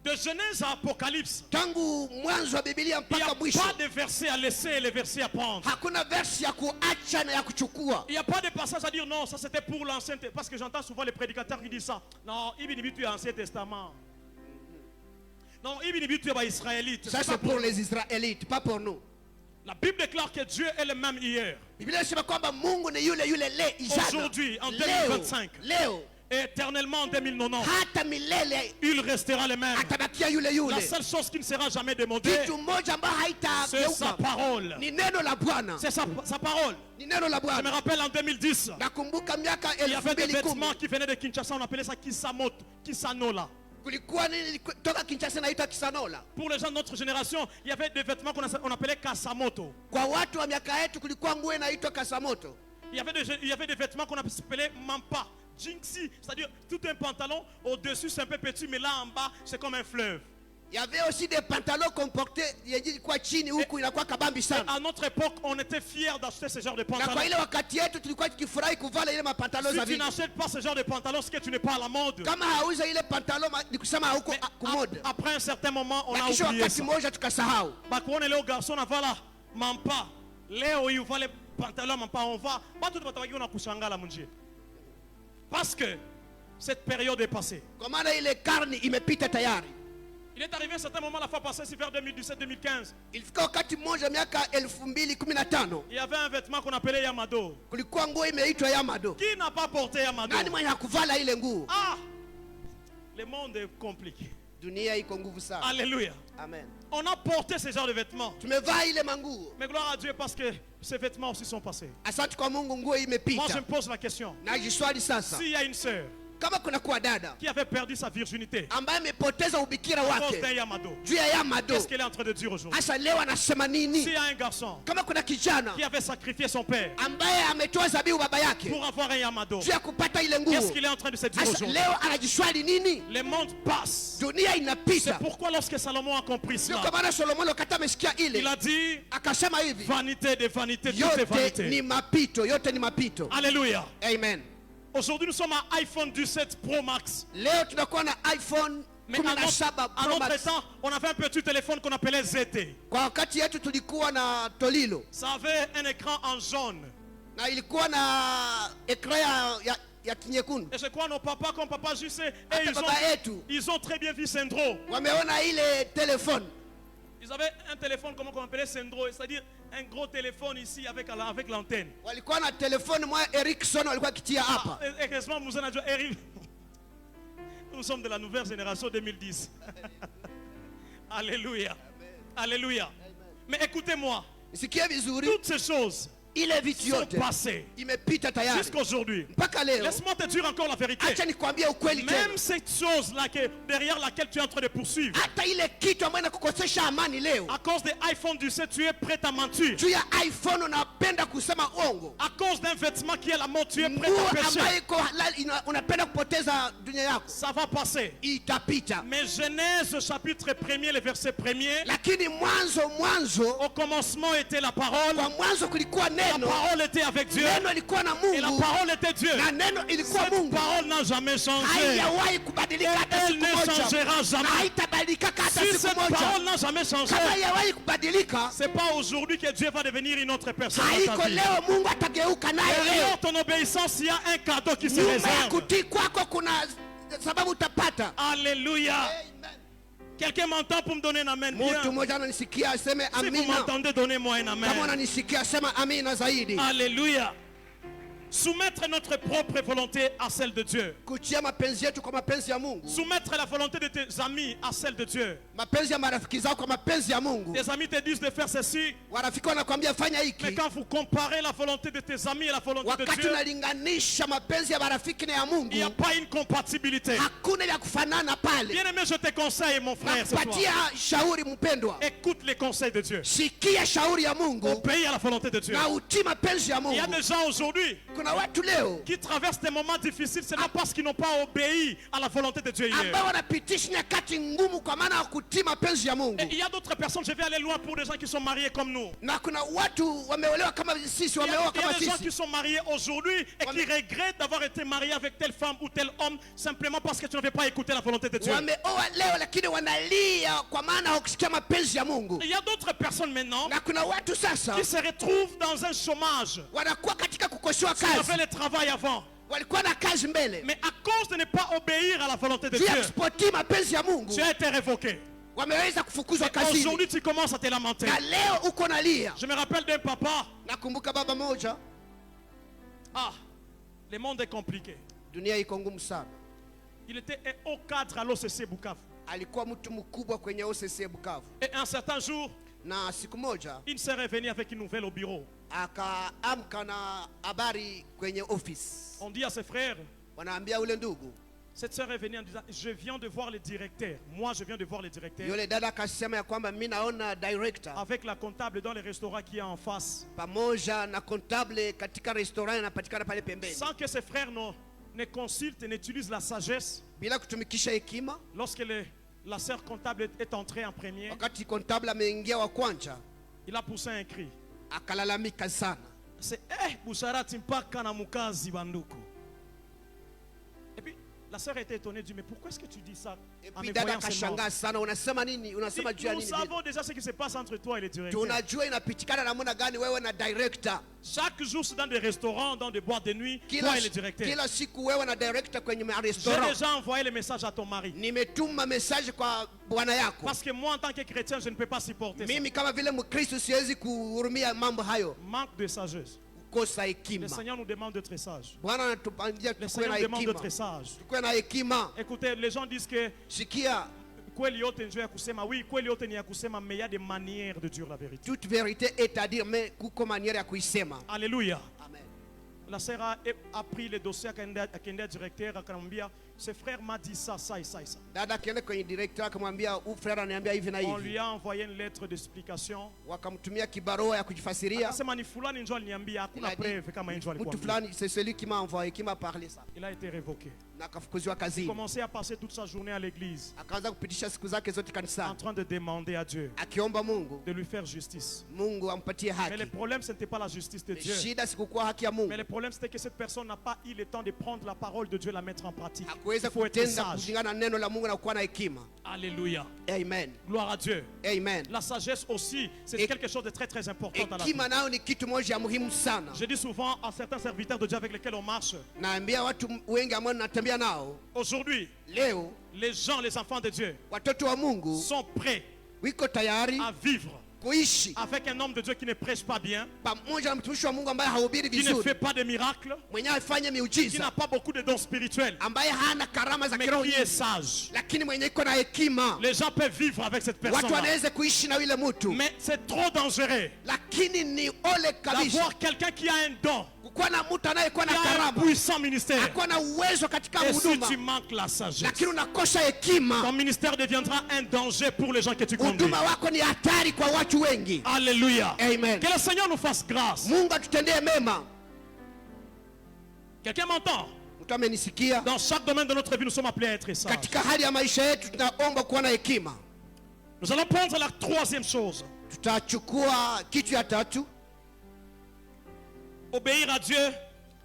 De Genèse à Apocalypse, Tangu mwanzo wa Biblia il n'y a mpaka mwisho pas de versets à laisser et les versets à prendre. hakuna versi ya kuacha na ya kuchukua. Il n'y a pas de passage à dire non, ça c'était pour l'Ancien Testament. Parce que j'entends souvent les prédicateurs qui disent ça. Non, il y a l'Ancien Testament. Non, il y a Israélite. Ça c'est pour les Israélites, pas pour nous. La Bible déclare que Dieu est le même hier, Biblia inasema kwamba Mungu ni yule yule jana, aujourd'hui, en leo, 2025, leo et éternellement en 2090. hata milele Il restera le même. atabakia yule La yule. seule chose qui ne sera jamais demandée, Kitu moja ambayo c'est sa haitageuka parole. ni neno la Bwana, C'est sa parole. ni neno la Je me Bwana. rappelle en 2010, Nakumbuka miaka il y avait des 2010 vêtements qui venaient de Kinshasa, on appelait ça Kisamoto, Kisanola. kulikuwa nini toka Kinshasa naitwa Kisanola. Pour les gens de notre génération, il y avait des vêtements qu'on appelait Kasamoto. Kwa watu wa miaka yetu kulikuwa nguo inaitwa Kasamoto. Il y avait des vêtements qu'on appelait Mampa, Jinxi, c'est-à-dire tout un pantalon, au-dessus c'est un peu petit, mais là en bas c'est comme un fleuve. Il y avait aussi des pantalons qu'on portait yenye kwa chini huku inakuwa kabambi sana. À notre époque, on était fiers d'acheter ce genre de Na pantalons. kwa ile wakati yetu tulikuwa tukifurahi kuvala ile mapantalo Si za tu vile. n'achètes pas ce genre de pantalon, c'est que tu n'es pas à la mode. Kama hauza ile pantalo ni kusema huko Mais kumode. après un certain moment, on Na a kisha oublié wakati ça. mmoja tukasahau. Bakuone leo garçon na vala Mampa. Leo il va les pantalons Mampa, on va. Batu tubatawaki na kushangala munjie. Parce que cette période est passée. Kwa maana ile karni imepita tayari. Il est arrivé à un certain moment, la fois passée, c'est vers 2017-2015. Ilifika wakati mmoja miaka 2015 Il y avait un vêtement qu'on appelait Yamado. kulikuwa nguo imeitwa Yamado. Qui n'a pas porté Yamado? Nani mwenye hakuvala ile nguo? Ah! Le monde est compliqué. Dunia iko nguvu sana. Alléluia. Amen. On a porté ce genre de vêtements. Tumevaa ile manguo. Mais gloire à Dieu parce que ces vêtements aussi sont passés. Asante kwa Mungu, nguo Moi, je imepita. me pose la question. Na jiswali sasa, S'il y a une sœur kama kuna kuwa dada qui avait perdu sa virginité ambaye amepoteza ubikira à cause d'un wake Yamado, juu ya Yamado, qu'est-ce qu'elle est en train de dire aujourd'hui? hasa leo anasema S'il nini? y a un garçon Kama kuna kijana qui avait sacrifié son père ambaye ametoa zabihu baba yake pour avoir un Yamado, juu ya kupata ile nguo, qu'est-ce qu'il est en train de se dire hasa aujourd'hui? leo anajiswali nini? Le monde passe. Dunia C'est inapita. pourquoi lorsque Salomon a compris Sio cela, kwa maana Solomoni wakati amesikia il ile a dit akasema hivi, vanité de vanité, tout est yote vanité. ni mapito, yote ni mapito. Alléluia. Amen. Aujourd'hui, nous sommes à iPhone 17 Pro Max. Leo tunakuwa na iPhone Mais à 17 à Pro notre Max. temps, on avait un petit téléphone qu'on appelait ZT. Kwa wakati yetu tulikuwa na Tolilo Ça avait un écran en jaune. na ilikuwa na ekra ya kinyekundu. Et je crois nos papas, comme papa Jussi, Hata baba yetu ils ont très bien vu Sendro. wameona ile telefone. Ils avaient un téléphone, comment on appelait Sendro, c'est-à-dire un gros téléphone ici avec l'antenne. Walikuwa na telefone moja Ericsson walikuwa kitia hapa. Heureusement, nous sommes de la nouvelle génération 2010. Alléluia. Alléluia. Mais écoutez-moi, Sikia vizuri, toutes ces choses ile vitu sont yote passées imepita tayari jusqu'aujourd'hui. mpaka leo. Laisse-moi te dire encore la vérité. Acha nikwambie ukweli tena, Même cette chose-là derrière laquelle tu es en train de poursuivre, hata ile kitu ambayo inakukosesha amani leo, à cause des iPhones du 7, tu es prêt à mentir. juu ya iPhone unapenda kusema ongo, À cause d'un vêtement qui est la mode, tu es prêt nguo à pécher. ambayo iko halali unapenda kupoteza dunia yako, Ça va passer. itapita. Mais Genèse chapitre 1er, le verset 1er, Lakini mwanzo au commencement était la parole. kwa mwanzo kulikuwa La neno, parole était avec Dieu. neno ilikuwa na Et la Mungu parole était Dieu. na neno ilikuwa Cette Mungu. parole n'a jamais changé. Haijawahi kubadilika hata Elle siku ne moja, changera na jamais. haitabadilika hata Si siku cette moja. parole n'a jamais changé, Kama haijawahi kubadilika, c'est pas aujourd'hui que Dieu va devenir une autre personne dans haiko ta vie. leo Mungu atageuka naye Derrière leo. ton obéissance, il y a un cadeau qui se Nyuma ya réserve. kutii kwako kuna sababu utapata. Alléluia. Amen. Quelqu'un m'entend pour me donner un amen bien? Mtu mmoja ananisikia aseme Si vous amina. m'entendez, donnez-moi un Kama amen. unanisikia sema amina zaidi. Alléluia. Soumettre notre propre volonté à celle de Dieu. Kutia mapenzi yetu kwa mapenzi ya Mungu. Soumettre la volonté de tes amis à celle de Dieu. Mapenzi ya marafiki zao kwa mapenzi ya Mungu. Tes amis te disent de faire ceci, Warafiki wanakuambia fanya mais hiki. quand vous comparez la volonté de tes amis et la volonté de Wakati Dieu, unalinganisha mapenzi ya marafiki na ya il n'y a Mungu, pas une compatibilité. hakuna ya kufanana pale. Bien aimé, je te conseille, mon frère, ce soir. Nakupatia shauri mpendwa. Écoute les conseils de Dieu. Sikia shauri ya Mungu Obéis à la volonté de Dieu. na utii mapenzi ya Il y a Mungu. des gens aujourd'hui Kuna watu leo qui traversent des moments difficiles seulement parce qu'ils n'ont pas obéi à la volonté de Dieu hier. ambao wanapitisha nyakati ngumu kwa maana ya kutii mapenzi ya Mungu. Et il y a d'autres personnes, je vais aller loin pour des gens qui sont mariés comme nous. Na kuna watu wameolewa kama sisi, Il y a, wameoa il y a kama des gens sisi. qui sont mariés aujourd'hui et qui regrettent d'avoir été mariés avec telle femme ou tel homme simplement parce que tu n'avais pas écouté la volonté de Dieu. Wameoa leo lakini wanalia kwa maana hawakusikia mapenzi ya Mungu. Il y a d'autres personnes maintenant Na kuna watu sasa qui se retrouvent dans un chômage. wanakuwa katika kukoshiwa Ils avaient kazi. le travail avant. Walikuwa na kazi mbele. Mais à cause de ne pas obéir à la volonté de Juu ya Dieu, kusipotii mapenzi ya Mungu, tu as été révoqué. wameweza kufukuzwa Et kazini. aujourd'hui, tu commences à te lamenter. Na leo uko nalia. Je me rappelle d'un papa. Nakumbuka baba moja, Ah, le monde est compliqué. dunia iko ngumu sana. Il était au cadre à l'OCC Bukavu. Alikuwa mtu mkubwa kwenye OCC Bukavu. Et un certain jour, Na siku moja il s'est revenu avec une nouvelle au bureau. akaamka na habari kwenye office. On dit à ses frères, Wanaambia ule ndugu, cette sœur est venue en disant, je viens de voir le directeur. Moi, je viens de voir le directeur. yule dada akasema ya kwamba mimi naona director Avec la comptable dans le restaurant qui est en face. pamoja na comptable katika restaurant inapatikana pale pembeni. Sans que ses frères ne consultent, n'utilisent la sagesse. Bila kutumikisha hekima, Lorsque la sœur comptable est entrée en premier, wakati comptable ameingia wa kwanza, il a poussé un cri. akalalamika sana. C'est busharati mpaka na mukazi banduku. Et puis la sœur était étonnée, dit mais pourquoi est-ce que tu dis ça Et en puis me dada voyant seulement? akashangaa sana, unasema nini? Unasema juu ya Nous nini? savons déjà ce qui se passe entre toi et le directeur. Tunajua inapitikana namna gani wewe na director. Chaque jour c'est dans des restaurants, dans des boîtes de nuit, toi et le directeur. Kila siku wewe na director kwenye J'ai restaurant. déjà envoyé le message à ton mari. Nimetuma message kwa bwana yako. Parce que moi en tant que chrétien, je ne peux pas supporter ça. Mimi kama vile Mkristo siwezi kuhurumia mambo hayo. Manque de sagesse. Kosa Le hekima. Seigneur nous demande d'être sages. Bwana anatupangia Le tukuwe Seigneur na nous demande hekima. d'être sages. Tukuwe na hekima. Écoutez, les gens disent que Sikia, kweli yote ndio ya kusema. Oui, kweli yote ni ya kusema, mais il y a des manières de dire la vérité. toute vérité est à dire, mais kuko maniera ya kuisema. Alléluia. Amen. La sœur a pris le dossier akaenda directeur akamwambia, ce frère m'a dit ça, ça et ça et ça. Dada akienda kwenye director akamwambia huyu frère ananiambia hivi na On hivi. lui a envoyé une lettre d'explication. Wakamtumia kibarua ya kujifasiria. Akasema ni fulani njoo aliniambia, hakuna Il a dit, preuve kama njoo mtu alikuambia. fulani c'est celui qui m'a envoyé, qui m'a parlé ça. Il a été révoqué. Na akafukuziwa Il kazini. commençait à passer toute sa journée à l'église Akaanza kupitisha siku zake zote en kanisani train de demander à Dieu akiomba Mungu, de lui faire justice. Mungu ampatie Mais le haki. problème, ce n'était pas la justice de Dieu. Shida sikukuwa haki ya Mais Mungu. le problème, c'était que cette personne n'a pas eu le temps de prendre la parole de Dieu et la mettre en pratique. Il Hakuweza faut être kutenda sage. kulingana na neno la Mungu na kuwa na hekima. Alléluia. Amen. Gloire à Dieu. Amen. La sagesse aussi, c'est Et- quelque chose de très très important dans la vie. Hekima nayo ni kitu moja ya muhimu sana. Je dis souvent à certains serviteurs de Dieu avec lesquels on marche, Naambia watu wengi ambao natembea nao aujourd'hui, leo, les gens, les enfants de Dieu, watoto wa Mungu sont prêts wiko tayari à vivre kuishi avec un homme de Dieu qui ne prêche pas bien, pamoja na mtumishi wa Mungu ambaye hahubiri qui ne fait vizuri, pas de miracles, mwenye afanye qui n'a miujiza, pas beaucoup de dons spirituels, ambaye hana karama za mais kiroho qui est nyingi, sage. lakini mwenye iko na hekima. Les gens peuvent vivre avec cette Watu personne-là. wanaweza kuishi na yule mtu, Mais c'est trop dangereux. lakini lakini ni ole kabisa d'avoir quelqu'un qui a un don, kukuwa na mtu anayekuwa qui na a un karama, puissant ministère. akuwa na uwezo katika Et si huduma, tu manques la sagesse, lakini unakosa hekima, ton ministère deviendra un danger pour les gens que tu conduis. huduma wako ni hatari kwa watu wengi. Alléluia. Amen. Que le Seigneur nous fasse grâce. Mungu atutendee mema. Quelqu'un m'entend? Mtu amenisikia? Dans chaque domaine de notre vie, nous sommes appelés à être sages. Katika hali ya maisha yetu tunaomba kuwa na hekima. Nous allons prendre la troisième chose. Tutachukua kitu ya tatu. Obéir à Dieu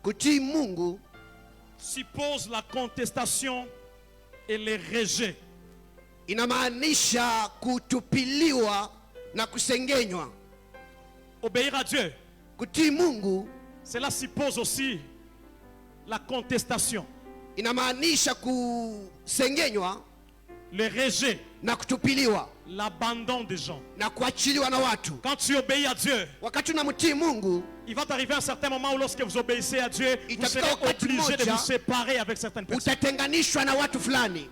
Kutii Mungu suppose la contestation et le rejet. inamaanisha kutupiliwa na kusengenywa. Obéir à Dieu, Kutii Mungu cela suppose aussi la contestation, inamaanisha kusengenywa le rejet, na kutupiliwa l'abandon des gens. na kuachiliwa na watu. Quand tu obéis à Dieu, Wakati unamtii Mungu, il va t'arriver un certain moment où lorsque vous obéissez à Dieu, vous Itafika serez wakati obligé de moja, vous séparer avec certaines personnes. utatenganishwa na watu fulani.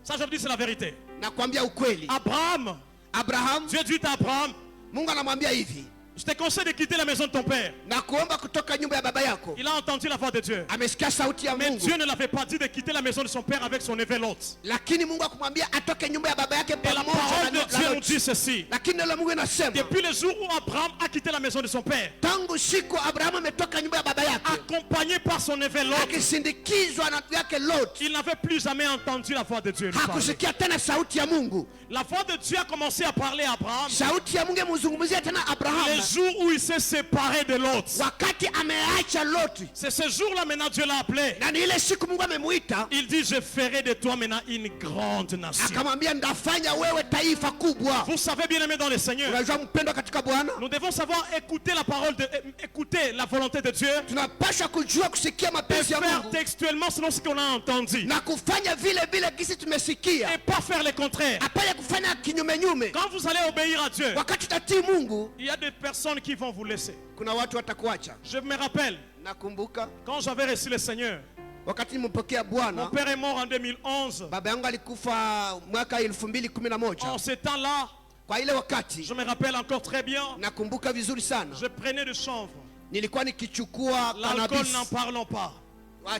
Ça, je vous dis, c'est la vérité. Nakwambia ukweli. Abraham, Abraham, Dieu dit à Abraham, Mungu anamwambia hivi, je te conseille de quitter la maison de ton père. na kuomba kutoka nyumba ya baba yako. Il a entendu la voix de Dieu. Amesikia sauti ya Mais Mungu, Dieu ne l'avait pas dit de quitter la maison de son père avec son neveu Lot. lakini Mungu akumwambia atoke nyumba ya baba yake Et la pamoja parole na de Dieu nous Lot. dit ceci. Lakini neno la Mungu inasema Depuis le jour où Abraham a quitté la maison de son père, tangu siku Abrahamu ametoka nyumba ya baba yake accompagné par son neveu Lot, akisindikizwa na ndugu yake Lot, il n'avait plus jamais entendu la voix de Dieu. lui parler. hakusikia tena sauti ya Mungu. La voix de Dieu a commencé à parler à Abraham Sauti ya Mungu imzungumzia tena le Abrahamu jour où il s'est séparé de Lot. wakati ameacha Lot, C'est ce jour-là maintenant Dieu l'a appelé. na ni ile siku Mungu amemuita Il dit, je ferai de toi maintenant une grande nation. akamwambia ndafanya wewe taifa kubwa. Vous savez, bien aimé dans le Seigneur, Unajua mpendwa katika Bwana, nous devons savoir écouter la parole écouter la volonté de Dieu tunapaswa kujua kusikia et mapenzi ya faire Mungu textuellement selon ce qu'on a entendu. na kufanya vile vile kisi tumesikia, Et pas faire le contraire. hapana kufanya kinyume nyume. Quand vous allez obéir à Dieu, Wakati utatii Mungu, il y a des personnes qui vont vous laisser. kuna watu watakuacha. Je me rappelle, Nakumbuka quand j'avais reçu le Seigneur, wakati nimempokea mon Bwana, père est mort en 2011. baba yangu alikufa mwaka 2011. En ce temps-là, Kwa ile wakati je me rappelle encore très bien, nakumbuka vizuri sana, je prenais du chanvre. nilikuwa nikichukua L'alcool, cannabis. n'en parlons pas.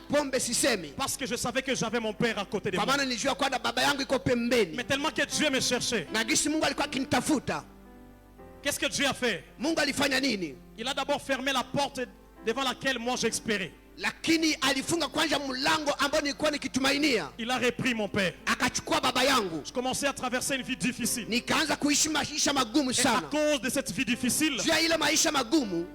Pombe sisemi, Parce que je savais que j'avais mon père à côté de kwa moi. maana nilijua kwamba baba yangu iko pembeni, Mais tellement que Dieu me cherchait. na gisi Mungu alikuwa akinitafuta. Qu'est-ce que Dieu a fait? Mungu alifanya nini? Il a d'abord fermé la porte devant laquelle moi j'espérais. Lakini alifunga kwanza mlango ambao nilikuwa nikitumainia, Il a repris mon père. akachukua baba yangu. Je commençais à traverser une vie difficile. Nikaanza kuishi maisha magumu Et à sana. cause de cette vie difficile, Juu ya ile maisha magumu,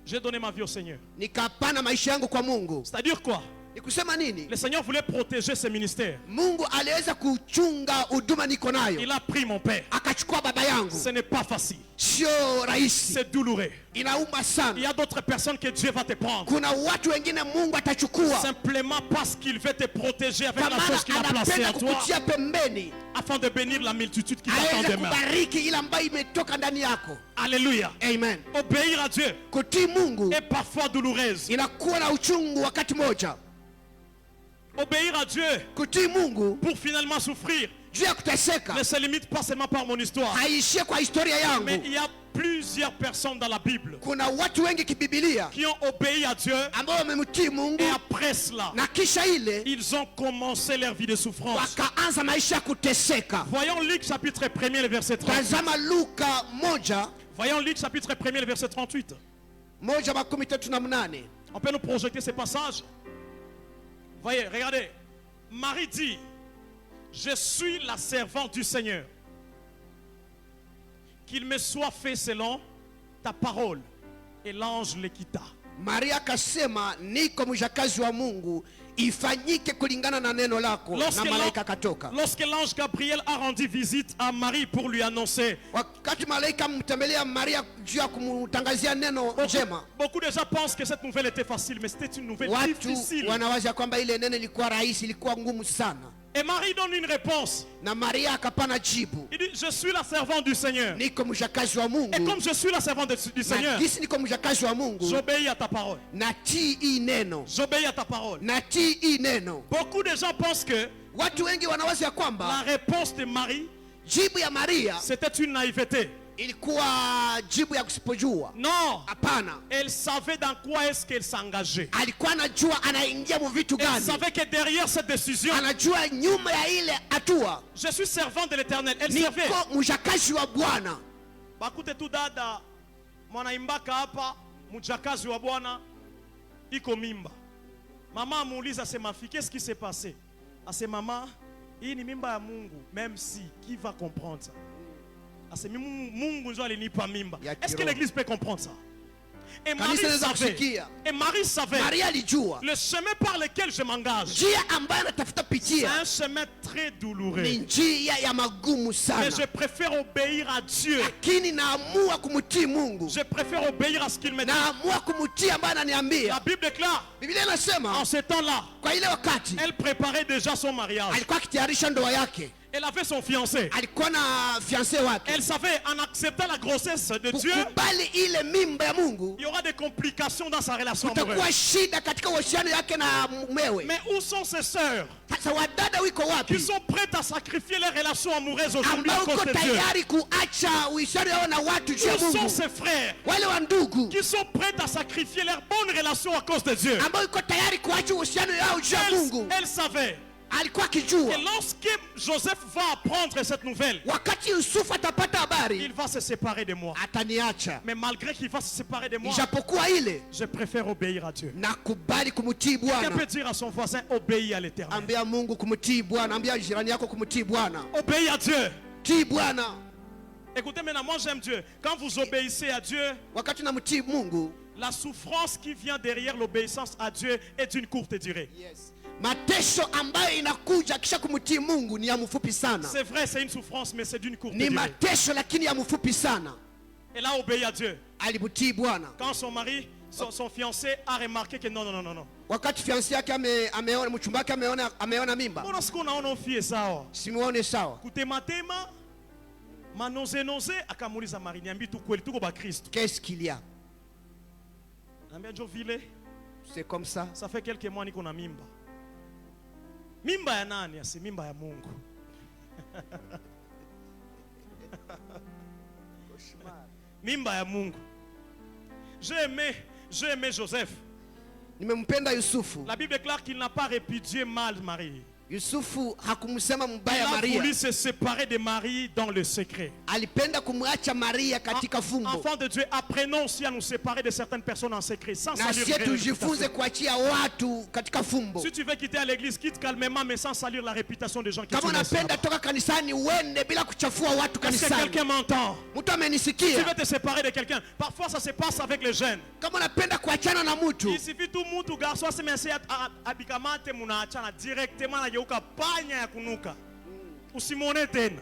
j'ai donné ma vie au Seigneur. nikapana maisha yangu kwa Mungu. C'est-à-dire quoi? Ni kusema nini? Le Seigneur voulait protéger ses ministères. Mungu aliweza kuchunga huduma niko nayo, Il a pris mon père. akachukua baba yangu. Ce n'est pas facile. Sio rahisi, C'est douloureux. inauma Il y sana. a d'autres personnes que Dieu va te prendre. Kuna watu wengine Mungu atachukua Simplement parce qu'il veut te protéger avec kwa la maana chose qu'il a placée anapenda à toi, kukutia pembeni, afin de bénir la multitude qui t'attend aweze demain. kubariki ile ambayo imetoka ndani yako. Alléluia. Amen. Obéir à Dieu Kutii Mungu est parfois douloureuse. inakuwa na uchungu wakati moja. Obéir à Dieu Kutii Mungu pour finalement souffrir juu ya kuteseka ne se limite pas seulement par mon histoire. haishie kwa historia Mais yangu. il y a plusieurs personnes dans la Bible Kuna watu wengi kibibilia qui ont obéi à Dieu ambao wamemtii Mungu, et après cela, na kisha ile ils ont commencé leur vie de souffrance. wakaanza maisha ya kuteseka. Voyons Luc chapitre 1er, le verset 38. Tazama Luka 1 Voyons Luc chapitre 1er, le verset 38. 1:38. On peut nous projeter ces passages. Voyez, regardez. Marie dit, je suis la servante du Seigneur. Qu'il me soit fait selon ta parole. Et l'ange le quitta. Maria akasema niko mjakazi wa Mungu, ifanyike kulingana na neno lako, na malaika katoka. Lorsque l'ange Gabriel a rendu visite à Marie pour lui annoncer, Wakati malaika mtembelea Maria juu ya kumtangazia neno njema, beaucoup de gens pensent que cette nouvelle était facile, mais c'était une nouvelle watu difficile. wanawaza kwamba ile neno ilikuwa rahisi, ilikuwa ngumu sana. Et Marie donne une réponse. Na Maria akapana jibu, Il dit, je suis la servante du Seigneur. niko mjakazi wa Et Mungu, comme je suis la servante du na Seigneur, gisi niko mjakazi wa Mungu, j'obéis à ta parole. natii hii neno, J'obéis à ta parole. natii hii neno. Beaucoup de gens pensent que Watu wengi wanawaza ya la kwamba réponse de Marie, jibu ya Maria c'était une naïveté. ilikuwa jibu ya kusipojua. Non. Hapana. Elle savait dans quoi est-ce qu'elle s'engageait. Alikuwa anajua anaingia mu vitu Elle gani. savait que derrière cette décision, Anajua nyuma ya ile hatua. je suis servant de l'Éternel. Elle savait. Niko mjakazi wa Bwana. Bakute tu dada mwanaimbaka hapa mjakazi wa Bwana iko mimba. Mama amuuliza sema fille, qu'est-ce qui s'est passé? Ase mama, hii ni mimba ya Mungu, même si qui va comprendre ça? Ase Mungu ndio alinipa mimba. Est-ce que l'église peut comprendre ça? Et Marie savait. Et Marie savait. Maria alijua. Le chemin par lequel je m'engage, Njia ambayo natafuta c'est pitia un chemin très douloureux. ni njia ya magumu sana. Mais je préfère obéir à Dieu. Lakini naamua kumtii Mungu. Je préfère obéir à ce qu'il me dit. Naamua kumtii ambaye La ananiambia. Bible déclare, Biblia inasema en ce temps-là, kwa ile wakati elle préparait déjà son mariage. alikuwa akitayarisha ndoa yake. Elle avait son fiancé. Alikuwa na fiancé wake. Elle savait, en acceptant la grossesse de Dieu, Kukubali ile mimba ya Mungu, il y aura des complications dans sa relation kutakuwa amoureuse. shida katika uhusiano yake na mumewe. Mais où sont ses sœurs Sasa wadada wiko qui wapi sont prêtes à sacrifier leurs relations amoureuses aujourd'hui à ambao cause uko de Dieu? tayari kuacha uhusiano yao na watu juu ya Où sont Mungu? ses frères Wale wa ndugu qui sont prêts à sacrifier leurs bonnes relations à cause de Dieu? ambao iko tayari kuacha uhusiano yao juu ya Mungu? Elle savait. Alikuwa akijua Et lorsque Joseph va apprendre cette nouvelle, wakati Yusufu atapata il habari va se séparer de moi. ataniacha. Mais malgré qu'il va se séparer de moi, Ijapokuwa ile je préfère obéir à Dieu. nakubali kumtii Quelqu'un Bwana. peut dire à son voisin, obéis à l'Éternel. Ambia Mungu kumtii Bwana, ambia jirani yako kumtii Bwana. Obéis à Dieu. Tii Bwana. Écoutez maintenant, moi j'aime Dieu. Quand vous obéissez à Dieu, Wakati namtii Mungu, la souffrance qui vient derrière l'obéissance à Dieu est d'une courte durée. mateso ambayo inakuja kisha kumtii Mungu ni ya mfupi sana. C'est vrai, c'est une souffrance, mais c'est d'une courte Ni durée. mateso lakini ya mfupi sana. Elle a obéi à Dieu. Alimtii Bwana. Quand son mari, son fiancé a remarqué que non. Wakati fiancé yake ameona, mchumba wake ameona mimba, Mbona siku naona ufie sawa? simuone sawa. Kutematema, manoze akamuuliza Marie, niambie tu kweli tuko ba Kristo. Qu'est-ce qu'il y a? Niambia jo vile, C'est comme ça. ça fait quelques mois niko na mimba. Mimba ya nani? Asi mimba ya Mungu. Mimba ya Mungu. J'ai aimé Joseph. Nimempenda Yusufu. La Bible déclare qu'il n'a pas répudié mal Marie. Yusufu hakumsema Il mbaya a Maria. voulu se séparer de Marie dans le secret. Alipenda kumwacha Maria katika fumbo. Enfants de Dieu, apprenons aussi à nous séparer de certaines personnes en secret, sans Na salir sie la tujifunze réputation. kuachia watu katika fumbo. Si tu veux quitter à l'église, quitte calmement, mais sans salir la réputation des gens qui Kama te laissent unapenda là-bas. toka kanisani uende bila kuchafua watu Est-ce que kanisani. quelqu'un m'entend? Mtu Tu amenisikia. veux te séparer de quelqu'un. Parfois, ça se passe avec les jeunes. Kama unapenda kuachana na mtu, Il suffit tout mtu garçon asemese abikamate munaachana directement nageuka panya ya kunuka. Usimwone tena.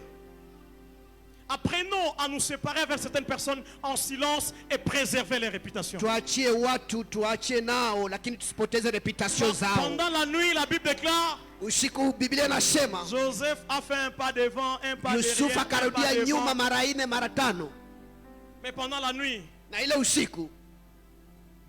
Apprenons à nous séparer avec certaines personnes en silence et préserver les réputations. tuachie watu, tuachie nao, lakini tusipoteze reputation zao. Pendant la nuit, la Bible déclare, Usiku Biblia inasema Joseph a fait un pas devant, un pas Yusufu derrière, un pas akarudia nyuma devant. mara 4 mara 5. Mais pendant la nuit, Na ile usiku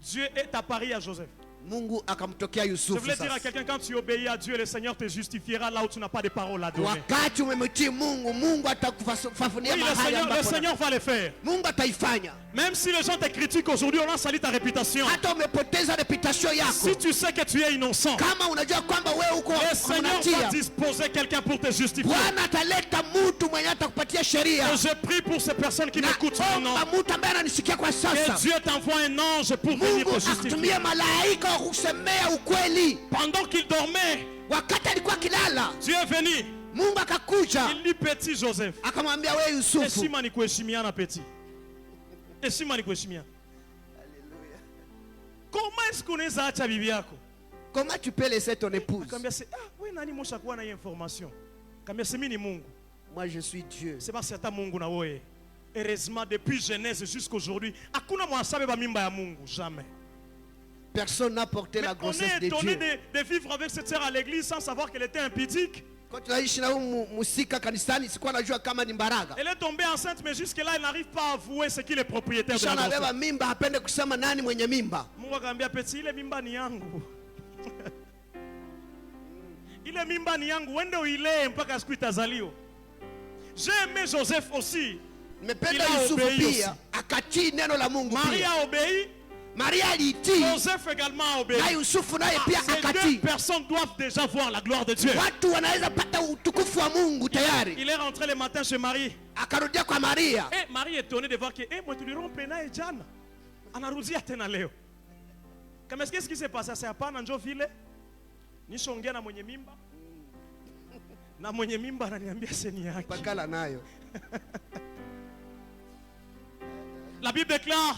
Dieu est apparu à Joseph. Mungu akamtokea Je Yusufu. voulais dire à Sasa quelqu'un, quand tu obéis à Dieu, le Seigneur te justifiera là où tu n'as pas de parole à donner. wakati umemtii Mungu, Mungu atakufafunia Oui, mahali le ambapo Seigneur va le faire. Mungu ataifanya. Même si les gens te critiquent aujourd'hui, on a sali ta réputation. Hata umepoteza reputation yako, Si tu sais que tu es innocent, kama unajua kwamba wewe uko le Seigneur va unatia, disposer quelqu'un pour te justifier. Bwana ataleta mtu mwenye atakupatia sheria. Et je prie pour ces personnes qui m'écoutent maintenant. Naomba mtu ambaye ananisikia kwa Que sasa, Dieu t'envoie un ange pour venir Mungu te justifier. akutumie malaika wa kusemea ukweli. Pendant qu'il dormait, Wakati alikuwa kilala, Dieu est venu. Mungu akakuja Il dit petit Joseph. akamwambia, wewe Yusufu, Heshima ni kuheshimiana na petit. Heshima ni kuheshimiana. Comment est-ce qu'on est acha bibi yako? comment tu peux laisser ton épouse? Akamwambia wewe nani mosha kuwa na hii information? Akamwambia mimi ni Mungu. Moi je suis Dieu. C'est pas certain Mungu na wewe. Heureusement depuis Genèse jusqu'aujourd'hui, hakuna mwasabe ba mimba ya Mungu, jamais. Personne n'a porté Mais la on grossesse est de étonné Dieu. de vivre avec cette sœur à l'église sans savoir qu'elle était impudique. Kwa tunaishi na huyu musika kanisani, sikuwa najua kama ni mbaraga. Elle est tombée enceinte, mais jusque-là, elle n'arrive pas à avouer ce qu'il est propriétaire de Kisha la anabeba grossesse. mimba, hapende kusema nani mwenye mimba. Mungu akamwambia petit, ile mimba ni yangu. Ile mimba ni yangu, wende uilee mpaka siku itazaliwa. J'ai aimé Joseph aussi. Nimependa Il a Yusufu obéi pia akatii neno la Mungu Marie pia. a obéi. Maria alitii Joseph également a obéi. na Yusufu naye pia Ces deux akatii. personnes doivent déjà voir la gloire de Dieu. Watu wanaweza pata utukufu wa Mungu tayari. Il est rentré le matin chez Marie. Akarudia kwa Maria. Et Marie est étonnée de voir que moi tulirompe pena et Jana. Anarudia tena leo. Kama qu'est-ce qui s'est passé? C'est hapana njo vile. Nishongea na mwenye mimba. Na mwenye mimba ananiambia seni yake. Pakala nayo. La Bible déclare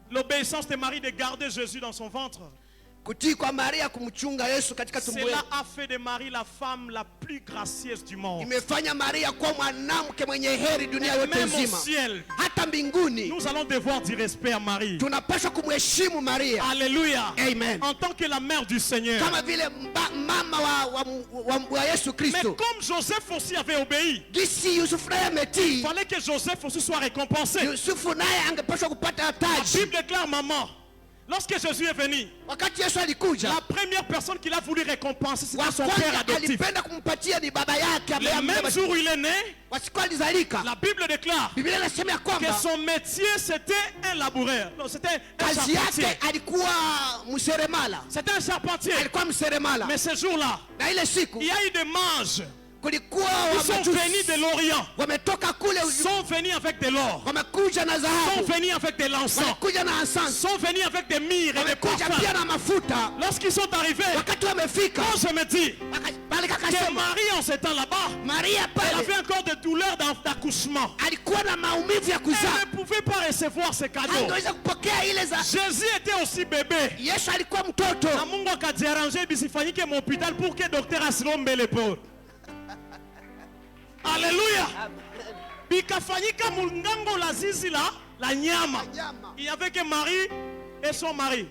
l'obéissance de Marie de garder Jésus dans son ventre. Kutii kwa Maria kumchunga Yesu katika tumbo Cela lake. a fait de Marie la femme la plus gracieuse du monde. Imefanya Maria kuwa mwanamke mwenye heri dunia yote Même au nzima. ciel, Hata mbinguni nous allons devoir dire respect à Marie. tunapaswa kumheshimu Maria. Alléluia. Amen. En tant que la mère du Seigneur. Kama vile mama wa Yesu Mais Kristo. comme Joseph aussi avait obéi, Gisi Yusufu naye il ametii. fallait que Joseph aussi soit récompensé. Yusufu naye angepaswa kupata La taji. Bible déclare, maman, lorsque Jésus est venu, Wakati Yesu alikuja, la première personne qu'il a voulu récompenser, c'était wa son père kwanza adoptif. alipenda kumpatia ni baba yake ambaye Le même amebeba. jour où il est né, Wasiku alizalika. la Bible déclare Biblia inasema ya que kwamba son métier c'était un laboureur. Non, c'était un kazi charpentier. yake alikuwa mseremala. C'était un charpentier. Alikuwa mseremala. Mais ce jour-là, Na ile siku il y a eu des mages. kulikuwa Ils sont venus de l'Orient. wametoka kule, Ils sont venus avec de l'or. wamekuja na Ils sont dhahabu, venus avec de l'encens. wamekuja na Ils asante, sont venus avec des myrrhes et des wamekuja pia parfums. na mafuta. Lorsqu'ils sont arrivés, Wakati wamefika quand je me dis pale que kakasema Marie en ce temps là-bas, Maria elle avait pale encore des douleurs d'accouchement. alikuwa na maumivu ya Elle kuzaa, ne pouvait pas recevoir ces cadeaux. angeweza kupokea ile za Jésus était aussi bébé. Yesu. Alikuwa mtoto. Na Mungu akajiarrange bisifanyike mhopital pour que docteur asilombe le pauvre. Alléluia. Bikafanyika mungango la zizi la nyama. Il y avait que Marie et son mari.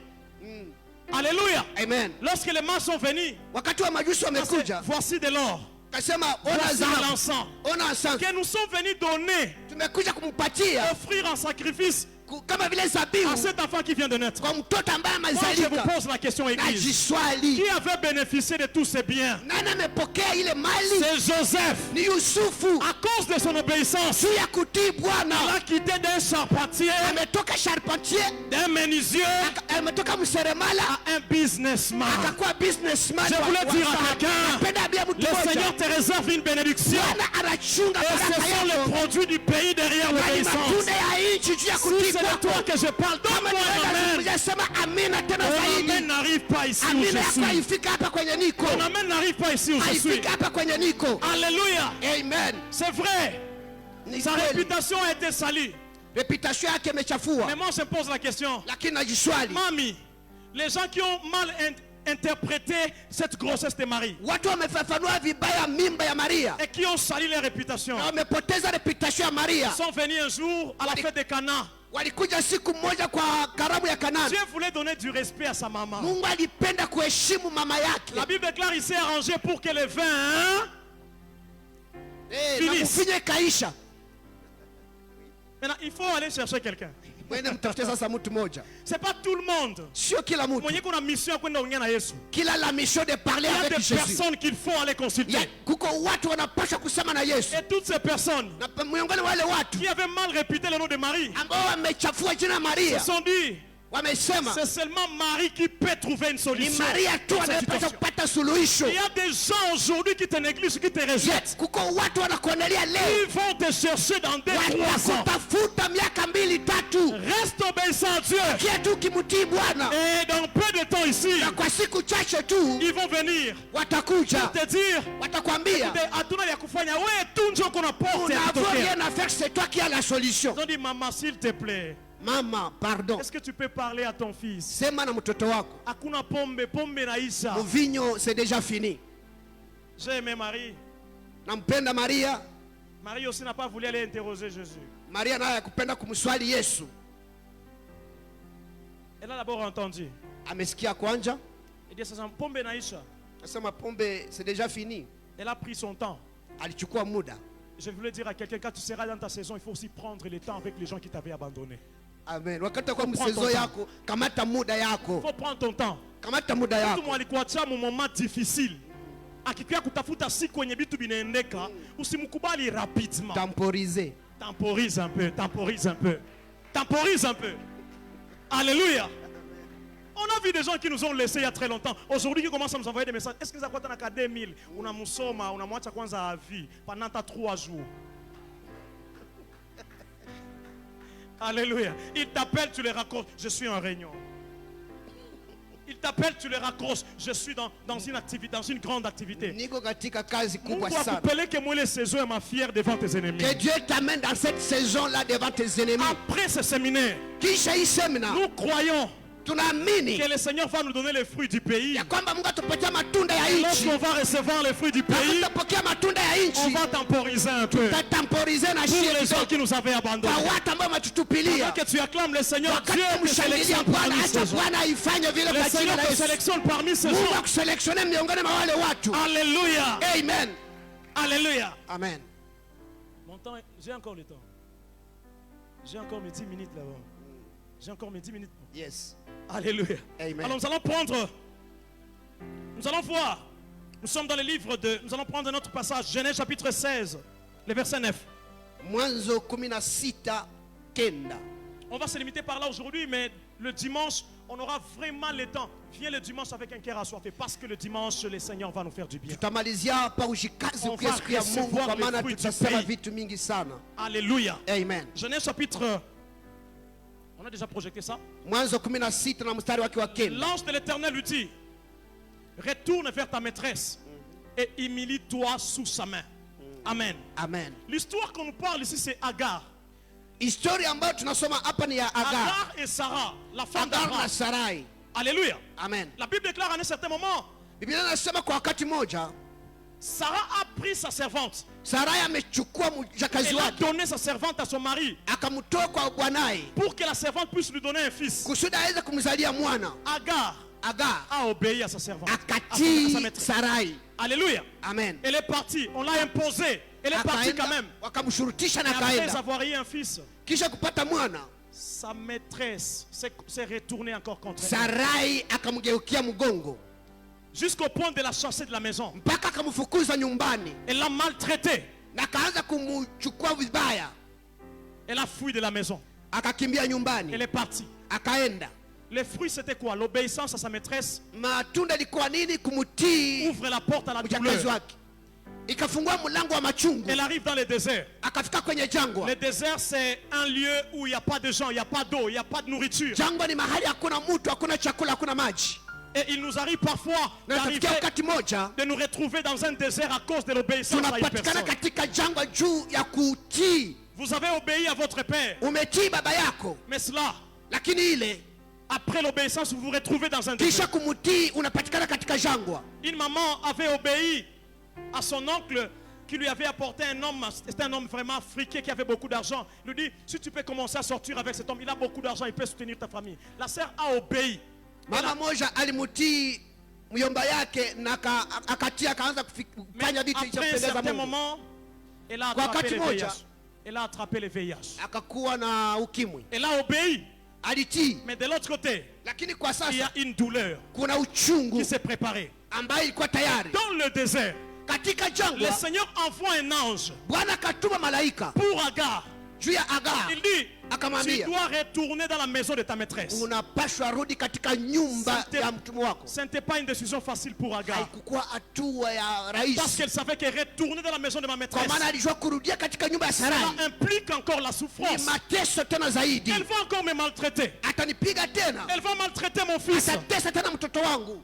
Alléluia. Amen. Lorsque les mains sont venus, Wakati wa majusi wamekuja, voici de l'or. kasema ona Voici de dhahabu, l'encens. ona asante, Que nous sommes venus donner, tumekuja kumpatia offrir en sacrifice kama vile zabihu à cet enfant qui vient de naître. kwa mtoto ambaye Moi, je vous amezalika. pose la question, église. Najiswali, Qui avait bénéficié de tous ces biens? nani amepokea ile mali? C'est Joseph. Ni Yusufu. À cause de son obéissance, Juu ya kutii Bwana il a quitté d'un charpentier, ametoka charpentier, d'un menuisier, ametoka mseremala à un businessman. akakuwa businessman. Je voulais dire à quelqu'un, Napenda ambia mtu le Seigneur mmoja, te réserve une bénédiction. Bwana anachunga Et ce baraka sont les yako produits du pays derrière na ni l'obéissance. matunda ya nchi juu ya Si kutii c'est de toi kwako. que je parle, Kama donne-moi un amen. niweza sema amina tena Ton amen zaidi. n'arrive pas ici où Amina je yako suis. haifika hapa kwenye niko, Ton amen n'arrive pas ici où je suis. haifika hapa kwenye niko. Alléluia. Amen. C'est vrai. Ni Sa kweli. réputation a été salie. Reputation yake imechafua, Mais moi, je pose la question. lakini najiswali, Mami, les gens qui ont mal interprété cette grossesse de Marie watu wamefafanua vibaya mimba ya Maria et qui ont sali leur réputation na wamepoteza reputation ya Maria. sont venus un jour à la fête de Cana. Walikuja siku moja kwa karamu ya Kanaani. Dieu voulait donner du respect à sa maman. Mungu alipenda kuheshimu mama yake. La Bible déclare il s'est arrangé pour que le vin Na finisse. kufinya kaisha. Maintenant, il faut aller chercher quelqu'un. Mwende mtafute sasa mtu moja. C'est pas tout le monde. Sio kila mtu. Mwenye kuna mission ya kwenda ongea na Yesu. Kila la mission de parler Il y a avec des Jésus. personnes qu'il faut aller consulter. Kuko watu wanapaswa kusema na Yesu. Et toutes ces personnes Na miongoni wale watu qui avaient mal répété le nom de Marie ambao wamechafua jina se Maria, sont dit, wamesema c'est seulement Marie qui peut trouver une ni solution. Maria tu dans cette anayepaswa situation. kupata suluhisho. Il y a des gens aujourd'hui qui te négligent, qui te rejettent. Kuko watu wanakuangalia leo, Ils vont te chercher dans 2-3 ans. watakutafuta miaka mbili tatu, Reste obéissant à Dieu. kia tu kimtii Bwana, Et dans peu de temps ici, na kwa siku chache tu ils vont venir watakuja, te dire, watakwambia hatuna ya kufanya, wewe tu ndio kuna porte ya n'avons kutokea. rien à faire, c'est toi qui as la solution. Ils ont dit, maman, s'il te plaît, Mama, pardon, est-ce que tu peux parler à ton fils? sema na mtoto wako, Hakuna pombe, pombe naisha. mvinyo c'est déjà fini. J'ai aimé Marie. Nampenda Maria. Marie aussi n'a pas voulu aller interroger Jésus. Maria naye akupenda kumswali Yesu. Elle a d'abord entendu. Amesikia kwanja, Elle dit, c'est pombe naisha. nasema pombe c'est déjà fini. Elle a pris son temps. Alichukua muda. Je voulais dire à quelqu'un, quand tu seras dans ta saison, il faut aussi prendre le temps avec les gens qui t'avaient abandonné. Amen. Wakati kwa Prends msezo ton yako, kamata muda Il yako. faut prendre ton temps. Kamata muda Mtu yako. mwalikuachia mu moment difficile. Akikia kutafuta siku kwenye vitu vinaendeka, usimkubali rapidement. Temporiser. Temporise un peu, temporise un peu. Temporise un peu. Alléluia. On a vu des gens qui nous ont laissés il y a très longtemps. Aujourd'hui, qui commencent à nous envoyer des messages. Est-ce que ça coûte 2000? On a Moussoma, on a moitié kwanza à vie pendant 3 jours. Alléluia. Ils t'appellent, tu les raccroches. Je suis en réunion. Ils t'appellent, tu les raccroches. Je suis dans une activité, dans une grande activité. Niko katika kazi kubwa Mungu sana. akupeleke mwele saison ma fière devant tes ennemis. Que Dieu t'amène dans cette saison-là devant tes ennemis. Après ce séminaire, Kisha hii semina nous croyons tunaamini que le Seigneur va nous donner les fruits du pays. ya kwamba Mungu atupatia matunda ya nchi. Lorsqu'on va recevoir les fruits du Na pays, tutapokea matunda ya on nchi. va temporiser un peu. Tatemporize na Pour shie les gens kidogo. qui nous avaient abandonnés. Kwa watu ambao Pendant wametutupilia. que tu acclames le Seigneur, Wakati Dieu te mshangilia sélectionne Bwana, parmi acha ces gens. Bwana aifanye vile Le kwa jina Seigneur la te Yesu. sélectionne parmi ces Mungu gens. akuselektione miongoni mwa wale watu. Alléluia. Amen. Alléluia. Amen. Mon temps, j'ai encore le temps. J'ai encore mes 10 minutes là-bas. J'ai encore mes 10 minutes. Yes. Alléluia. Amen. Alors nous allons voir. Nous sommes dans le livre de... Nous allons prendre notre passage. Genèse chapitre 16, le verset 9. Mwanzo 16 kenda. On va se limiter par là aujourd'hui, mais le dimanche, on aura vraiment le temps. Viens le dimanche avec un cœur assoiffé, parce que le dimanche, le Seigneur va nous faire du bien. Tutamalizia hapa ujikazi On kwa va siku ya Mungu recevoir kwa les maana fruits du tutasema pays. vitu mingi sana. Alléluia. Amen. Genèse chapitre... On a déjà projeté ça. Mwanzo 16 na mstari wake wa kenda. L'ange de l'Éternel lui dit, retourne vers ta maîtresse et humilie-toi sous sa main. Amen. Amen. L'histoire qu'on nous parle ici, c'est Agar. Historia ambayo tunasoma hapa ni ya Agar. Agar et Sarah, la femme Agar na d'Abraham. Sarai. Alléluia. Amen. La Bible déclare à un certain moment, Biblia inasema kwa wakati moja Sarah a pris sa servante. Sarai amechukua mjakazi Elle a wake donné sa servante à son mari akamtoa kwa bwanaye pour que la servante puisse lui donner un fils. kusudi aweze kumzalia mwana. Agar Agar a obéi à sa servante, à akatii sa maîtresse. Sarai. Alléluia. Amen. Elle est partie, on l'a imposée. Elle est partie quand même. Wakamshurutisha Et na après kaenda. avoir eu un fils, Kisha kupata mwana, sa maîtresse s'est retournée encore contre elle. Sarai akamgeukia mgongo Jusqu'au point de la chasser de la maison. mpaka akamfukuza nyumbani Elle l'a maltraitée. na akaanza kumchukua vibaya, Elle a fui de la maison. akakimbia Elle nyumbani, est partie. akaenda. Les fruits, c'était quoi? L'obéissance à sa maîtresse. Matunda ilikuwa nini? Kumtii Ouvre la porte à la mjakazi douleur. wake, ikafungua mlango wa machungu, Elle arrive dans le désert. akafika kwenye jangwa. Le désert, c'est un lieu où il n'y a pas de gens, il n'y a pas d'eau, il n'y a pas de nourriture. Jangwa ni mahali hakuna mtu, hakuna chakula, hakuna maji. Et il nous arrive parfois Na d'arriver, tafikia wakati moja de nous retrouver dans un désert à cause de l'obéissance à une tunapatikana personne. katika jangwa juu ya kutii. Vous avez obéi à votre père, Umetii baba yako, mais cela, lakini ile après l'obéissance, vous vous retrouvez dans un kisha désert. kumtii unapatikana katika jangwa. Une maman avait obéi à son oncle qui lui avait apporté un homme, c'était un homme vraiment friqué qui avait beaucoup d'argent. Il lui dit, si tu peux commencer à sortir avec cet homme, il a beaucoup d'argent, il peut soutenir ta famille. La sœur a obéi. Mama moja alimutii myomba yake na akatia, akaanza Mais kufanya vitu après un vilivyopendeza certain Mungu. moment, elle a Kwa attrapé wakati le moja, VIH. Elle a attrapé le VIH. Akakuwa na ukimwi, Elle a obéi. alitii, Mais de l'autre côté, lakini kwa il y a sasa une douleur kuna uchungu qui s'est préparée. ambayo ilikuwa tayari Dans le désert, katika le jangwa. Seigneur envoie un ange Bwana akatuma malaika pour Agar. juu ya Agar, Il dit, tu akamwambia dois retourner dans la maison de ta maîtresse. unapashwa rudi katika nyumba ya mtumwa wako. Ce n'était pas une décision facile pour Agar. Haikukuwa hatua ya Parce rahisi, qu'elle savait que retourner dans la maison de ma kwa maîtresse, maana alijua kurudia katika nyumba ya Sarai cela implique encore la ni souffrance. mateso tena zaidi. Elle va encore me maltraiter. Atanipiga tena, Elle va maltraiter mon fils. atatesa tena mtoto wangu.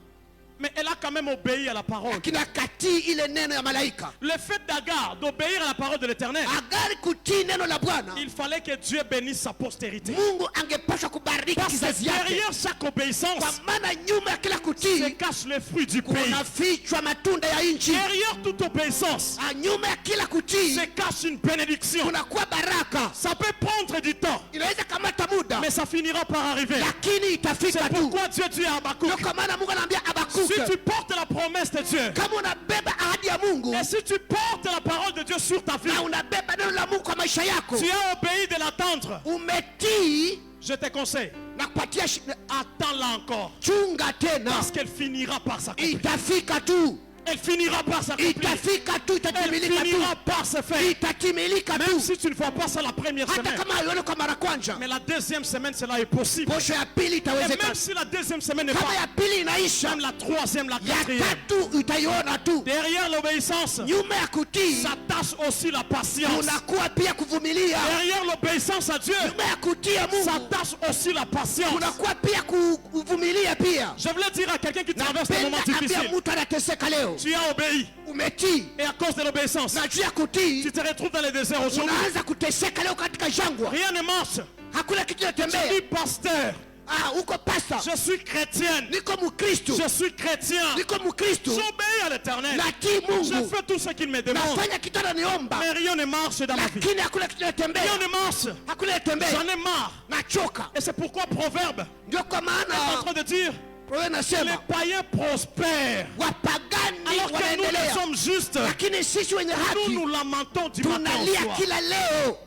Mais elle a quand même obéi à la parole. Lakini akatii ile neno ya malaika. Le fait d'Agar d'obéir à la parole de l'Éternel, Agari kutii neno la Bwana, il fallait que Dieu bénisse sa postérité. Mungu angepaswa kubariki Parce que kizazi yake, derrière chaque obéissance kwa maana nyuma ya kila se kutii cache le fruit du pays. kunafichwa matunda ya nchi. Derrière toute obéissance Nyuma ya kila kutii se cache une bénédiction. kunakuwa baraka. Ça peut prendre du temps, Inaweza kamata muda, mais ça finira par arriver. lakini itafika C'est tu. pourquoi Dieu dit à Habakkuk, Ndio kwa maana Mungu anaambia Habakuki, si tu portes la promesse de Dieu, kama unabeba ahadi ya Mungu et si tu portes la parole de Dieu sur ta vie, na unabeba neno la Mungu kwa maisha yako, tu as obéi de l'attendre. umetii Je te conseille, na kupatia attends-la encore. chunga tena, Parce qu'elle finira par s'accomplir. itafika tu. Elle finira par s'accomplir. itafika tu, Elle itatimilika finira tu, par se faire. itatimilika Même tu. si tu ne vois pas ça la première Hata semaine. kama haioni kwa mara kwanza, Mais la deuxième semaine, cela est possible. posho ya pili Et itawezekana. même si la deuxième semaine n'est Kama pas, ya pili inaisha, même la troisième, la ya quatrième. tatu utaiona tu. Derrière l'obéissance, Nyuma ya kutii s'attache aussi la patience. kunakuwa pia kuvumilia. Derrière l'obéissance à Dieu, Nyuma ya kutia Mungu s'attache aussi la patience. kunakuwa pia kuvumilia pia. Je voulais dire à quelqu'un qui traverse des Napenda moments ambia difficiles, mtu anateseka leo, tu as obéi. umetii Et à cause de l'obéissance, na juu ya tu kutii te retrouves dans le désert aujourd'hui. unaanza kuteseka leo katika jangwa, Rien ne marche. hakuna kitu Je kinatembea. suis pasteur. Uko pasta, Je suis chrétienne. niko Mkristo, Je suis chrétien. niko Mkristo, J'obéis à l'éternel. natii Je Mungu, fais tout ce qu'il me demande. nafanya kitu ananiomba, Mais rien ne marche dans ma vie. lakini hakuna kitu kinatembea, Rien ne marche. hakuna kinatembea, J'en ai marre. nachoka. Et c'est pourquoi Proverbe Ndio kwa est en maana train de dire wewe les nasema païens prospèrent. wapagani Alors que nous, nous wanaendelea, sommes justes. lakini sisi wenye Nous haki nous lamentons du matin au tunalia soir. kila leo.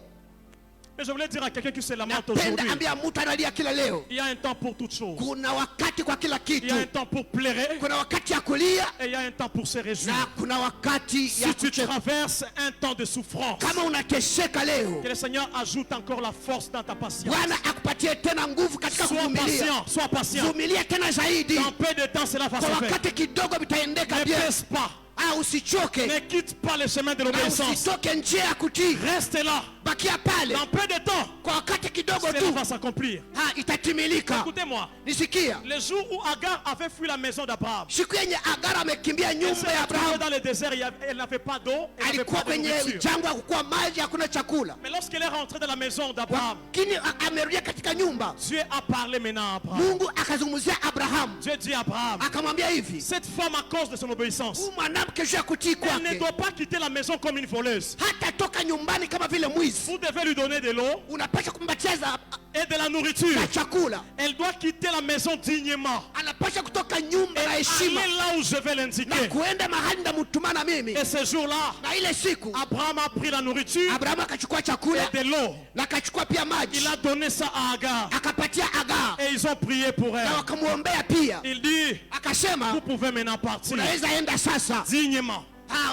Mais je voulais dire à quelqu'un qui se lamente Napenda aujourd'hui, ambia mtu analia kila leo. il y a un temps pour toutes choses. Kuna wakati kwa kila Il y kitu, a un temps pour pleurer kuna wakati ya kulia et il y a un temps pour se réjouir. na kuna wakati ya Si tu kucheka. traverses un temps de souffrance, Kama unateseka leo, que le Seigneur ajoute encore la force dans ta patience. Bwana akupatie tena nguvu katika Sois kuvumilia. patient, sois patient. Vumilia tena zaidi, Dans peu de temps, cela va kwa se faire. wakati kidogo vitaendeka Ne bien. baisse pas. Usichoke Ne quitte pas le chemin de na l'obéissance. usitoke njia ya kutii, Reste là. bakia pale. Dans peu de temps, Kwa wakati kidogo cela tu va s'accomplir. itatimilika. Écoutez-moi. Nisikia Le jour où Agar avait fui la maison d'Abraham, siku yenye Agara amekimbia elle s'est nyumba ya retrouvée Abrahamu, dans le désert, elle n'avait pas d'eau, elle n'avait alikuwa pas de kwenye nourriture. jangwa, hakukuwa maji, hakuna chakula. Mais lorsqu'elle est rentrée dans la maison d'Abraham, Lakini amerudia katika nyumba, Dieu a parlé maintenant à Abraham. Mungu akazungumzia Abrahamu, Dieu dit à Abraham, akamwambia hivi, cette femme à cause de son obéissance, huyu mwanamke juu ya kutii elle ne kwake doit pas quitter la maison comme une voleuse. hata toka nyumbani kama vile mwizi. Vous devez lui donner de l'eau Unapaswa kumbatiza et de la nourriture. na chakula, Elle doit quitter la maison dignement. anapaswa kutoka nyumba na Aller heshima là où je vais na l'indiquer. kuenda mahali ndamtumana mimi. Et ce jour-là, Na ile siku Abraham a pris la nourriture Abrahamu akachukua chakula et de l'eau. na akachukua pia maji, Il a donné ça à Agar. akapatia Agar Et ils ont prié pour elle. na wakamwombea pia. Il dit, Akasema vous pouvez maintenant partir unaweza enda sasa dignement.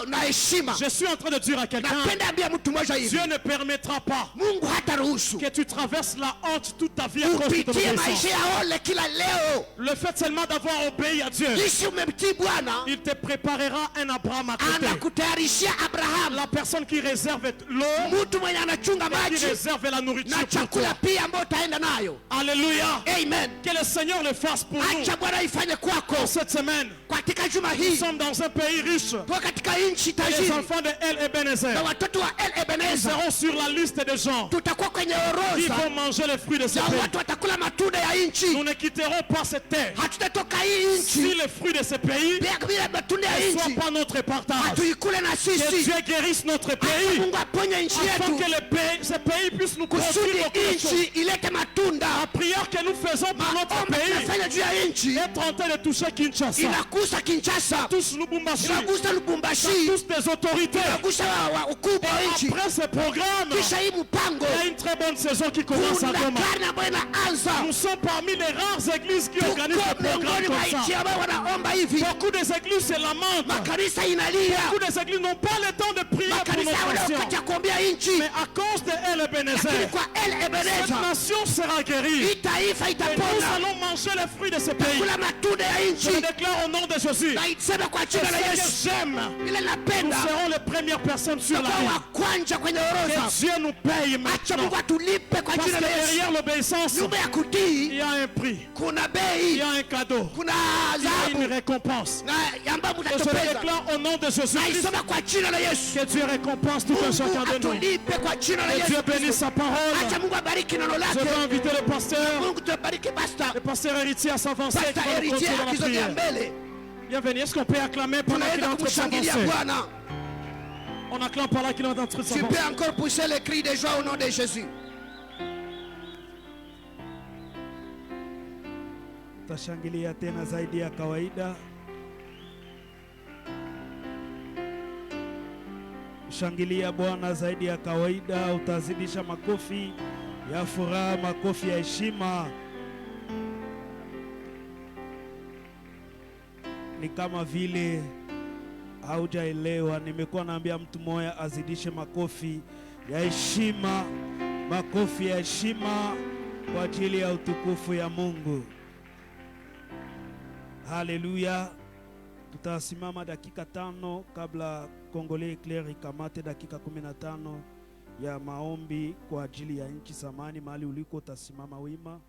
na heshima. Je suis en train de dire à quelqu'un, Napenda ambia mtu mmoja hivi, Dieu ne permettra pas Mungu hata ruhusu que tu traverses la honte toute ta vie à cause de ton upitie obéissance. maisha ya ole kila leo. Le fait seulement d'avoir obéi à Dieu, Jinsi umemtii Bwana il te préparera un Abraham à côté. anakutayarishia Abrahamu, La personne qui réserve l'eau, mtu mwenye anachunga qui maji réserve la nourriture na pour toi. chakula pia ambayo utaenda nayo. Alléluia. Amen. Que le Seigneur le fasse pour nous. Acha Bwana ifanye kwako Cette semaine, katika juma nous hii. sommes dans un pays riche. Kwa katika nchi Les tajiri enfants de El Ebenezer na watoto wa El Ebenezer seront sur la liste des gens tutakuwa kwenye qui orodha vont manger les fruits de ce na pays. watu watakula matunda ya Nous nchi. ne quitterons pas cette terre Hatutatoka hii si nchi les fruits de ce pays bila matunda ya ne soient nchi, pas notre partage. hatuikule na Que sisi. Dieu guérisse notre Acha pays Mungu aponye nchi afin yetu que ce pays puisse nous kusudi produire beaucoup de choses. nchi ilete matunda. La prière que nous faisons pour notre Maombi pays tunafanya juu ya nchi est en train de toucher Kinshasa. inagusa Kinshasa, Tous Lubumbashi, inagusa Lubumbashi, tous des autorités. inagusa wa ukubwa wa nchi. Après ce programme, Kisha hii mpango il y a une très bonne saison qui commence à kuna Goma. karne ambayo inaanza. Nous sommes parmi les rares églises qui organisent Tuko des programmes miongoni mwa comme nchi ça. ambayo wanaomba hivi. Beaucoup des églises se lamentent. Makanisa inalia, Beaucoup des églises n'ont pas le temps de prier pour makanisa nos hawana nations. wakati ya kuombea nchi, Mais à cause de El lakini Ebenezer, kwa El cette Ebenezer nation sera guérie. hii taifa Et nous itapona, allons manger les fruits de ce pays. kula matunda ya Je le nchi. déclare au nom de Jésus. Na iseme kwa Et jina la ce Yesu, que j'aime, ile nous napenda serons les premières personnes sur la kwa liste. wa kwanza kwenye orodha. Que Dieu nous paye Acha maintenant. Mungu atulipe kwa Parce que jina la Yesu. derrière l'obéissance, Nyuma ya il kutii y a un prix, kuna il bei, y a un cadeau, kuna il y a une adhabu récompense. na ambayo Et je le mtatopeza. déclare au nom de Jésus Na Christ. isome kwa jina la Yesu. Que Dieu récompense tout un chacun Mungu de nous. atulipe kwa jina la Que Dieu Yesu. bénisse sa Acha parole. Mungu abariki neno Je lake. vais inviter le pasteur, Mungu tubariki le pasteur héritier à s'avancer et qui Pastor va nous Héritier conduire dans la akizogea prière. mbele. Bienvenue. Est-ce qu'on peut acclamer pendant qu'il est Tunaenda en train de kumshangilia s'avancer? Bwana. On acclame pendant qu'il est en train de Tu s'avancer. peux encore pousser les cris de joie au nom de Jésus. Tutashangilia tena zaidi ya kawaida. Shangilia Bwana zaidi ya kawaida, utazidisha makofi ya furaha, makofi ya heshima. Ni kama vile haujaelewa, nimekuwa naambia mtu moya azidishe makofi ya heshima, makofi ya heshima kwa ajili ya utukufu ya Mungu. Haleluya. Tutasimama dakika 5 kabla Congolais Eclair ikamate dakika 15 ya maombi kwa ajili ya nchi. Samani mahali uliko utasimama wima.